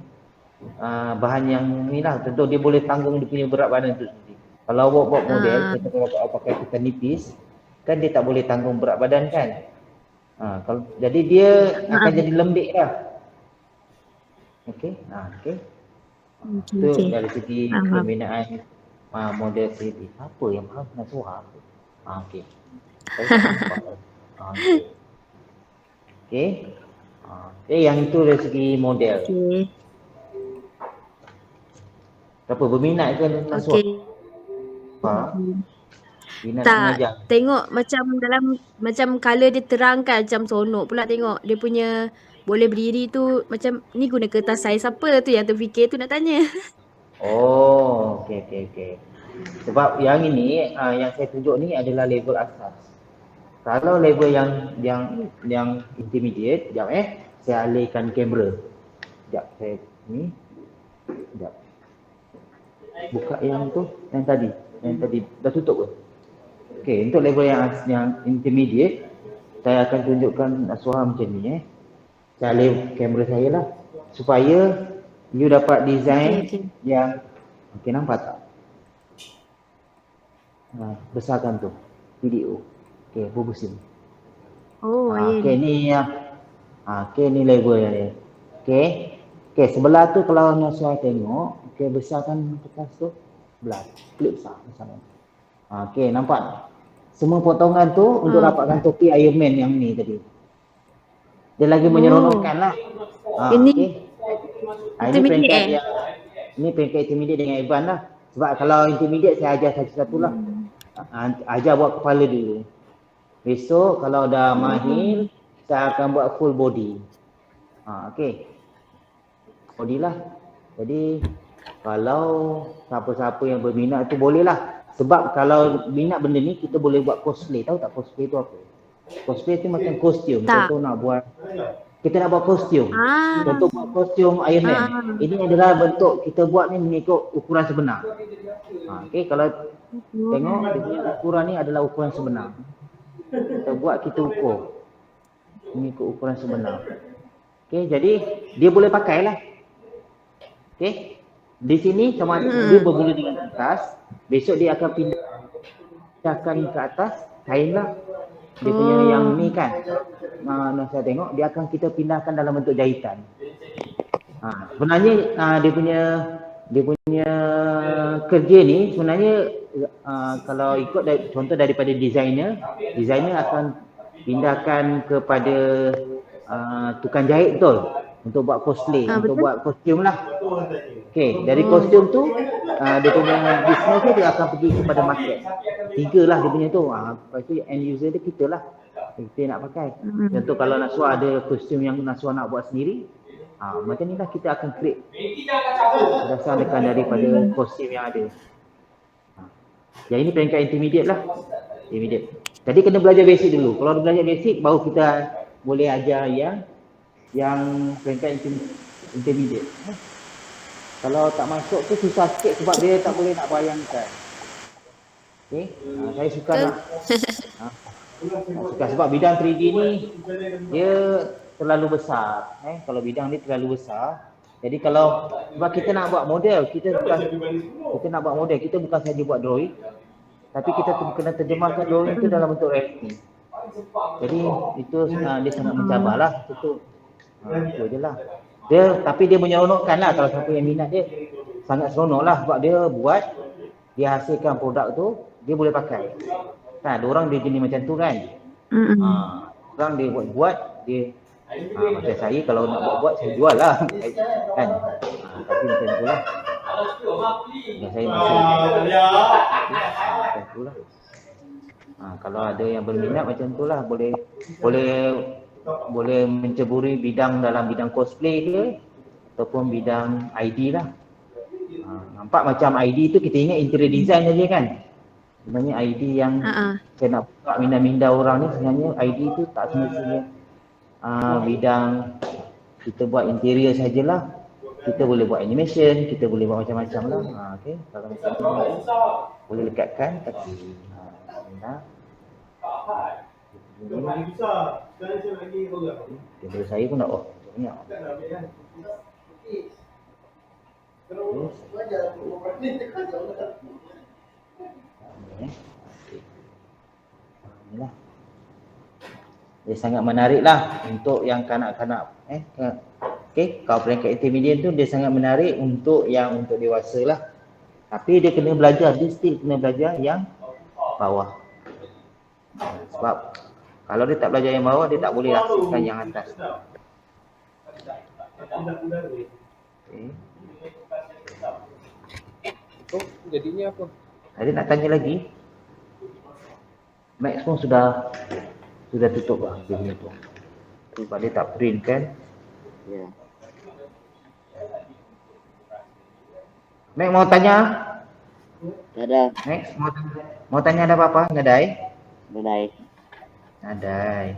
bahan yang ni lah. Contoh dia boleh tanggung dia punya berat badan tu sendiri. Kalau awak buat model, kita kalau pakai kita nipis, kan dia tak boleh tanggung berat badan kan. Jadi dia akan jadi lembik lah. Okey. Okey. Itu dari segi pembinaan model 3D. Apa yang mahal nak suara? Okey. Okey. Yang itu dari segi model. Okey. Apa berminat ke nak suara? Okey. Minat Tak, mengajar. tengok macam colour dia terang kan, macam seronok pula tengok dia punya boleh berdiri tu. Macam ni guna kertas saiz apa tu yang terfikir tu nak tanya. Okey. Sebab yang ini yang saya tunjuk ni adalah level asas. Kalau level yang intermediate, sekejap saya alihkan kamera. Sekejap saya ni. Sekejap. Buka yang tu, yang tadi dah tutup ke? Okey, untuk level yang intermediate, saya akan tunjukkan suara macam ni Saya alih kamera saya lah supaya you dapat design yang nampak tak? Besarkan tu video. Okey, berbusin. Okey, ni okey, ni level dia. Okey, sebelah tu kalau Naswa tengok, okey, besarkan kertas tu sebelah. Klik besar. Okey, nampak? Semua potongan tu untuk dapatkan topi Iron Man yang ni tadi. Dia lagi menyeronokkan lah. Ini Okey. Ini peringkat yang ini peringkat intermediate dengan advance lah. Sebab kalau intermediate saya ajar satu-satu lah. Ajar buat kepala dulu. Besok kalau dah mahir, saya akan buat full body. Okey. Body lah. Jadi kalau siapa-siapa yang berminat tu boleh lah. Sebab kalau minat benda ni kita boleh buat cosplay. Tahu tak cosplay tu apa? Cosplay tu macam kostum. Contoh kita nak buat kostum. Contoh buat kostum Iron Man. Ini adalah bentuk kita buat ni mengikut ukuran sebenar. Okey, kalau tengok ukuran ni adalah ukuran sebenar. Kita buat, kita ukur mengikut ukuran sebenar. Okey, jadi dia boleh pakai lah. Okey. Di sini sama dia bermula dengan atas, besok dia akan pindahkan ke atas, kain lah. Dia punya yang ni kan. Saya tengok dia akan kita pindahkan dalam bentuk jahitan. Sebenarnya dia punya kerja ni sebenarnya kalau ikut contoh daripada designer akan pindahkan kepada tukang jahit betul untuk buat cosplay, untuk buat kostum lah. Okey, dari kostum tu dia punya business tu dia akan pergi kepada market. 3 lah dia punya tu. Lepas tu end user dia kita lah. Kita nak pakai. Contoh kalau Naswa ada kostum yang Naswa nak buat sendiri, macam ni lah kita akan create berdasarkan daripada kostum yang ada. Yang ini peringkat intermediate lah. Intermediate. Jadi kena belajar basic dulu. Kalau belajar basic baru kita boleh ajar yang peringkat intermediate. Kalau tak masuk tu susah sikit sebab dia tak boleh nak bayangkan. Okey, saya suka nak suka sebab bidang 3D ni dia terlalu besar. Kalau bidang ni terlalu besar. Jadi kalau sebab kita nak buat model, kita nak buat model, kita bukan saja buat drawing, tapi kita kena terjemahkan drawing itu dalam bentuk realiti. Jadi itu dia sangat mencabarlah. Itu je lah. Tapi dia menyeronokkan lah kalau siapa yang minat dia. Sangat seronok lah sebab dia buat, dia hasilkan produk tu, dia boleh pakai. Kan, ada orang dia jenis macam tu kan. Orang dia buat, dia macam saya kalau nak buat saya jual lah. Kan. Tapi macam tu lah. Saya masih macam tu lah. Kalau ada yang berminat macam tu lah, boleh menceburi bidang dalam bidang cosplay ke ataupun bidang ID lah. Nampak macam ID tu kita ingat interior design saja kan. Sebenarnya ID yang saya nak buka minda-minda orang ni sebenarnya ID tu tak semestinya bidang kita buat interior sajalah. Kita boleh buat animation, kita boleh buat macam-macam lah. Okey, kalau macam tu boleh lekatkan kaki. Daripada saya pun nak banyak. Inilah. Dia sangat menarik lah untuk yang kanak-kanak. Okey, kalau peringkat intermediate tu dia sangat menarik untuk yang untuk dewasa lah. Tapi dia kena belajar, dia still kena belajar yang bawah. Sebab kalau dia tak belajar yang bawah, dia tak boleh hasilkan yang atas. Okay. Jadinya apa? Ada nak tanya lagi? Max pun sudah tutup lah dia punya tu. Sebab dia tak print kan? Ya. Max mau tanya? Ada. Max mau tanya ada apa-apa? Nadai? Nadai. Nadai.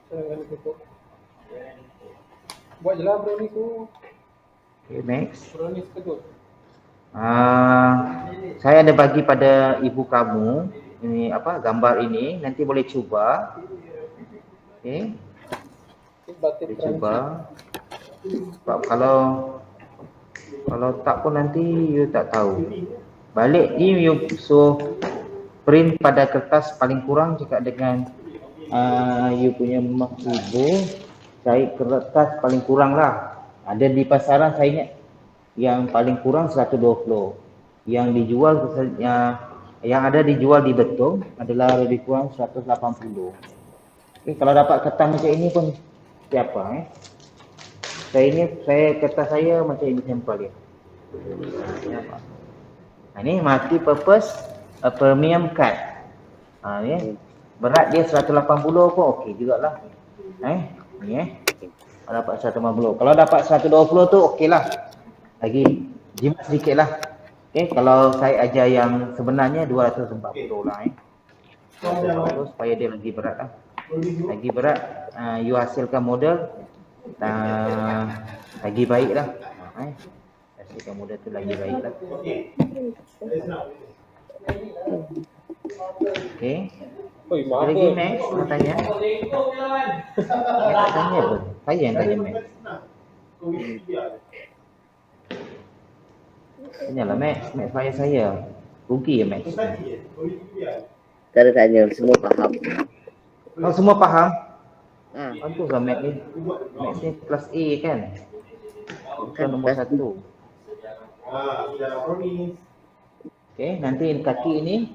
Jangan tutup. Buat je lah brownies tu. Okay, Max. Brownies tegut. Saya ada bagi pada ibu kamu ini gambar ini, nanti boleh cuba. Okey. Boleh cuba. Sebab kalau tak pun nanti you tak tahu. Balik ni you print pada kertas paling kurang cakap dengan you punya mak ibu, cari kertas paling kurang lah. Ada di pasaran saya ingat yang paling kurang 120. Yang dijual yang ada dijual di Betong adalah lebih kurang 180. Okay, kalau dapat kertas macam ini pun siapa saya kertas saya macam ini sampel dia. Ini multi purpose premium card. Ni berat dia 180 pun okey jugalah. Ni kalau dapat 180. Kalau dapat 120 tu okeylah. Lagi jimat sedikitlah. Okey, kalau saya ajar yang sebenarnya 240 lah supaya dia lagi berat lah. Lagi berat you hasilkan model lagi baik lah. Hasilkan model tu lagi baik lah. Okey. Oi, maaf lagi Max mau tanya? Saya tak tanya pun. Saya yang tanya Max. Tanyalah Max saya. Rugi ya Max. Tak ada tanya, semua faham. Oh, semua faham? Bagus lah Max ni. Max ni kelas A kan? Bukan nombor 1. Okey, nanti kaki ini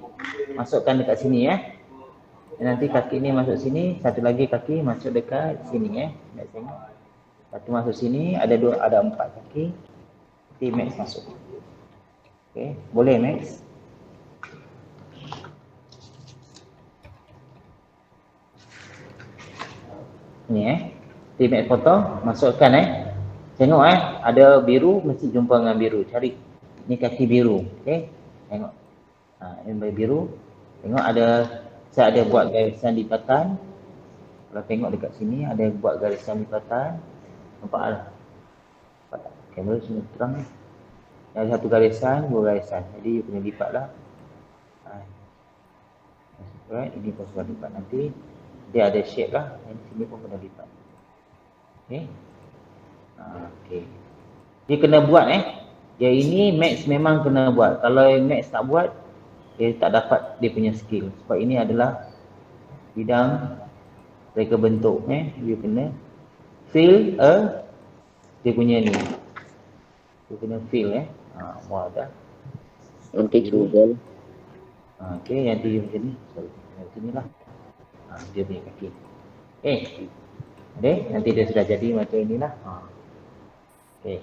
masukkan dekat sini ya. Nanti kaki ini masuk sini, satu lagi kaki masuk dekat sini ya. Max tengok. Satu masuk sini, ada 4 kaki. Nanti Max masuk. Okey, boleh Max? Ni Nanti Max foto, masukkan Tengok ada biru, mesti jumpa dengan biru. Cari. Ni kaki biru. Okey. Tengok. Ini biru. Tengok saya ada buat garisan lipatan. Kalau tengok dekat sini ada buat garisan lipatan. Nampak lah. Nampak tak? Kamera semua terang ni. Ada satu garisan, dua garisan. Jadi you kena lipat lah. Right, ini pun sudah lipat nanti. Dia ada shape lah. Yang sini pun kena lipat. Okay. Okay. Dia kena buat Yang ini Max memang kena buat. Kalau Max tak buat, dia tak dapat dia punya skill. Sebab ini adalah bidang reka bentuk. You kena fill dia punya ni. You kena fill buat dah. Nanti Google. Okay, yang tu macam ni. Sorry, yang sini lah. Dia punya kaki. Okay, nanti dia sudah jadi macam inilah. Okay.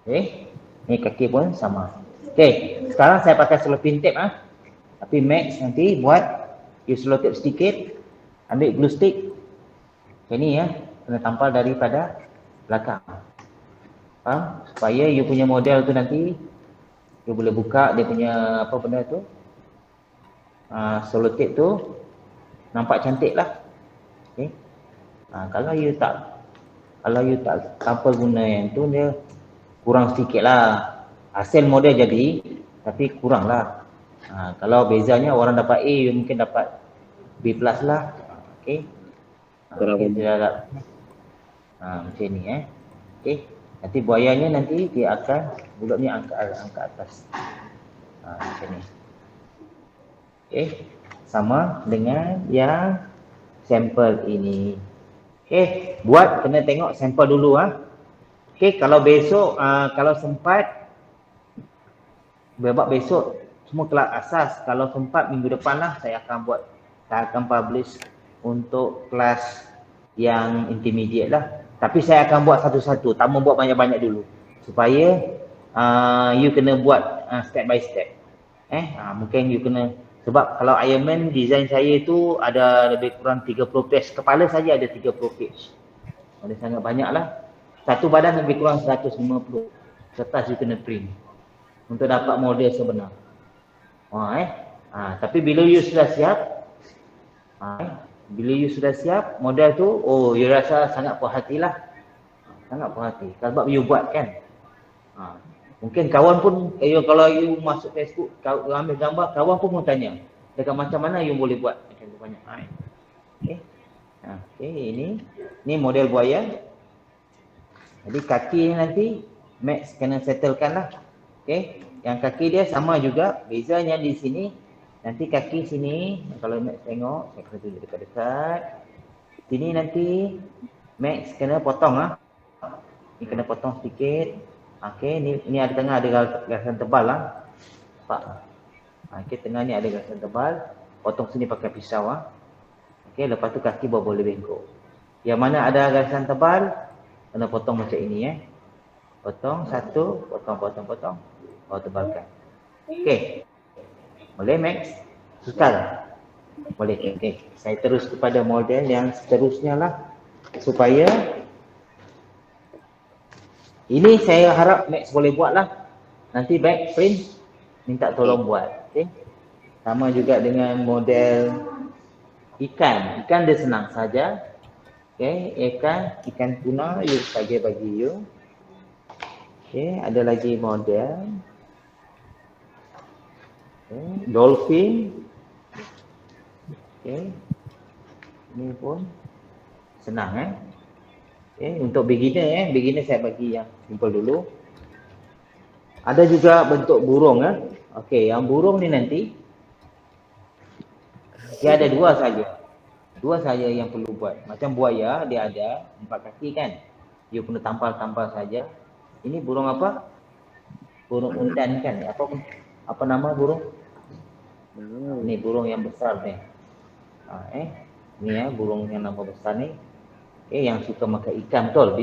Okay, ni kaki pun sama. Okay, sekarang saya pakai cellophane tape Tapi Max nanti buat you slow tape sedikit, ambil glue stick. Okay, ni kena tampal daripada belakang. Faham? Supaya you punya model tu nanti you boleh buka dia punya apa benda tu. Solo tape tu nampak cantik lah. Okay. Kalau you tak tanpa guna yang tu, dia kurang sedikit lah. Hasil model jadi tapi kurang lah. Kalau bezanya orang dapat A, you mungkin dapat B plus lah. Okay. Macam ni Okay. Nanti buayanya nanti dia akan bulutnya angkat atas. Macam ni. Okay. Sama dengan yang sampel ini. Okay. Buat kena tengok sampel dulu Okay. Kalau besok kalau sempat besok semua kelas asas. Kalau sempat minggu depan lah saya akan publish untuk kelas yang intermediate lah. Tapi saya akan buat satu-satu, tak mau buat banyak-banyak dulu. Supaya you kena buat step by step. Mungkin you kena, sebab kalau Iron Man design saya tu ada lebih kurang 30 page. Kepala saja ada 30 page. Ada sangat banyak lah. Satu badan lebih kurang 150 kertas you kena print untuk dapat model sebenar. Tapi bila you sudah siap, model tu, you rasa sangat puas hati lah. Sangat puas hati. Sebab you buat kan. Mungkin kawan pun, kalau you masuk Facebook, you ambil gambar, kawan pun mau tanya, dekat macam mana you boleh buat. Macam tu banyak. Okay, ini model buaya. Jadi kaki nanti, Max kena settlekan lah. Okay, yang kaki dia sama juga, bezanya di sini. Nanti kaki sini, kalau Max tengok, saya kena tunjuk dekat-dekat. Sini nanti Max kena potong Ni kena potong sedikit. Okey, ni ada tengah ada garisan tebal Nampak? Okey, tengah ni ada garisan tebal. Potong sini pakai pisau Okey, lepas tu kaki baru boleh bengkok. Yang mana ada garisan tebal, kena potong macam ini Potong satu, potong. Baru tebalkan. Okey. Boleh Max? Sukar? Boleh. Okay. Saya terus kepada model yang seterusnya lah. Supaya ini saya harap Max boleh buat lah. Nanti back print minta tolong buat. Okay. Sama juga dengan model ikan. Ikan dia senang saja. Okay. Ikan tuna you bagi you. Okay. Ada lagi model dolphin. Okay. Ini pun senang Okay. Untuk beginner beginner saya bagi yang simple dulu. Ada juga bentuk burung Okay, yang burung ni nanti dia ada dua saja yang perlu buat. Macam buaya dia ada 4 kaki kan. You kena tampal saja. Ini burung apa? Burung undan kan? Apa nama burung? Ni burung yang besar ni. Ni burung yang nama besar ni. Yang suka makan ikan betul.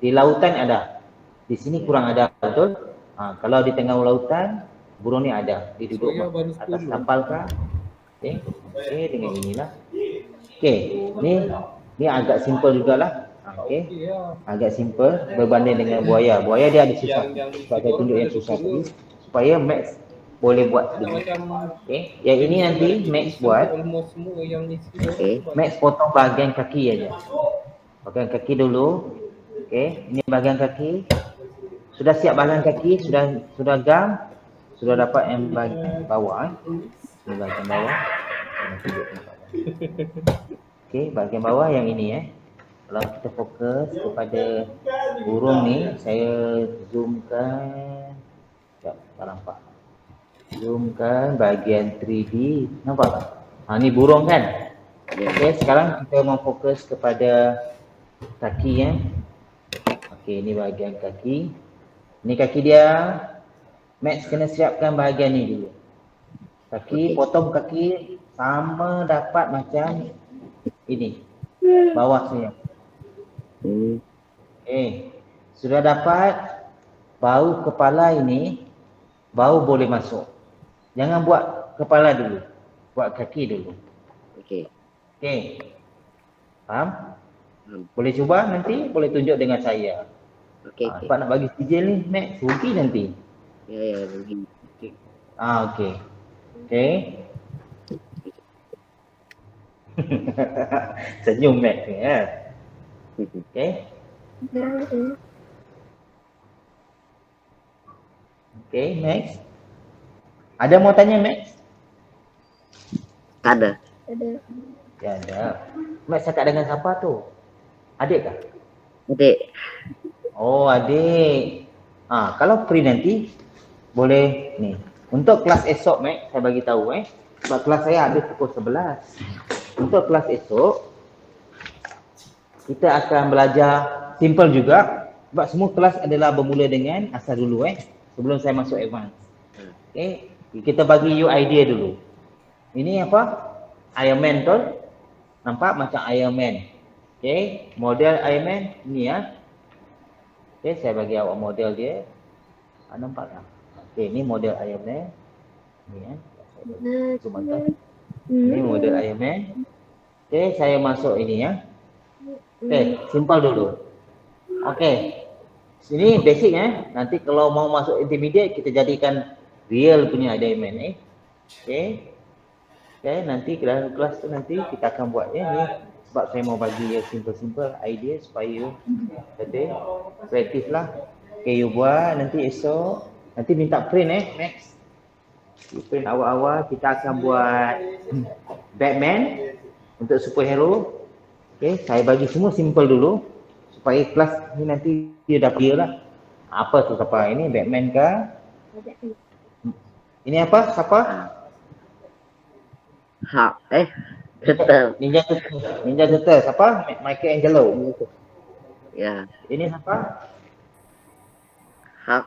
Di lautan ada. Di sini kurang ada betul. Kalau di tengah lautan, burung ni ada. Dia duduk atas kapal kah? Dengan inilah. Ni agak simple jugalah. Agak simple berbanding dengan buaya. Buaya dia ada susah. Sebab saya tunjuk yang susah tadi. Supaya Max boleh buat begini. Macam Okey, yang ini nanti Max buat. almost semua yang isi. Okey. Max potong bahagian kaki aja. Bahagian kaki dulu. Okey, ini bahagian kaki. Sudah siap bahagian kaki, sudah gam, sudah dapat yang bahagian bawah. Ini bahagian bawah. Okey, bahagian bawah yang ini Kalau kita fokus kepada burung ni, saya zoomkan. Tak nampak. Zoomkan bahagian 3D. Nampak tak? Ni burung kan? Okey, sekarang kita mau fokus kepada kaki Okey, ini bahagian kaki. Ini kaki dia. Max kena siapkan bahagian ni dulu. Kaki, potong kaki sama dapat macam ini. Bawah sini. Okey. Sudah dapat bau kepala ini, bau boleh masuk. Jangan buat kepala dulu. Buat kaki dulu. Okey. Okey. Faham? Boleh cuba nanti, boleh tunjuk dengan saya. Okey. Sebab nak bagi sijil ni, Max, rugi nanti. Ya, rugi. Okey. Okey. Senyum Max ni Okey. Okey, Max. Ada mau tanya Max? Ada. Ya ada. Max cakap dengan siapa tu? Adik kah? Adik. Oh, adik. Kalau free nanti boleh ni. Untuk kelas esok Max, saya bagi tahu sebab kelas saya habis pukul 11. Untuk kelas esok kita akan belajar simple juga sebab semua kelas adalah bermula dengan asal dulu sebelum saya masuk advance. Okey, kita bagi you idea dulu. Ini apa? Iron Man tu. Nampak macam Iron Man. Okey, model Iron Man ni Okey, saya bagi awak model dia. Nampak tak? Okey, ni model Iron Man. Ni Zoom atas. Ni model Iron Man. Okey, saya masuk ini Okey, simple dulu. Okey. Sini basic Nanti kalau mau masuk intermediate kita jadikan real punya Iron Man Okey. Okey, nanti kelas tu nanti kita akan buat ni sebab saya mau bagi simple-simple idea supaya you kata kreatif lah. Okey, you buat nanti esok nanti minta print Max. You print awal-awal kita akan buat Batman untuk superhero. Okey, saya bagi semua simple dulu supaya kelas ni nanti dia dah clear lah. Apa tu siapa? Ini Batman kah? Ini apa? Siapa? Betul. Ninja Turtle. Siapa? Michelangelo. Ya. Ini siapa? Hulk.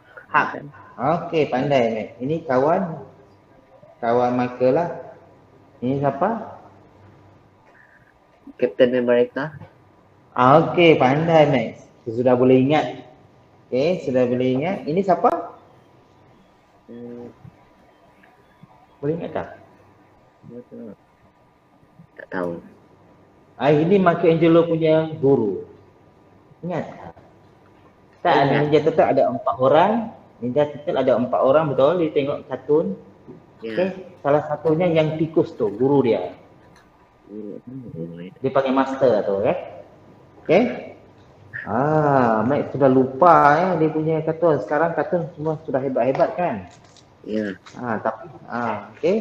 Okey, pandai Max. Ini kawan Michael lah. Ini siapa? Captain America. Okey, pandai Max. Sudah boleh ingat. Okey, sudah boleh ingat. Ini siapa? Boleh ingat tak? Tak tahu. Ini Michelangelo punya guru. Ingat? Tak, Ingat. Ninja Turtle ada 4 orang. Ninja Turtle ada 4 orang, betul? Dia tengok kartun. Ya. Okey, salah satunya yang tikus tu, guru dia. Dia panggil master tu, Okey? Max sudah lupa dia punya kartun. Sekarang kartun semua sudah hebat-hebat kan? Ya. Tapi okey.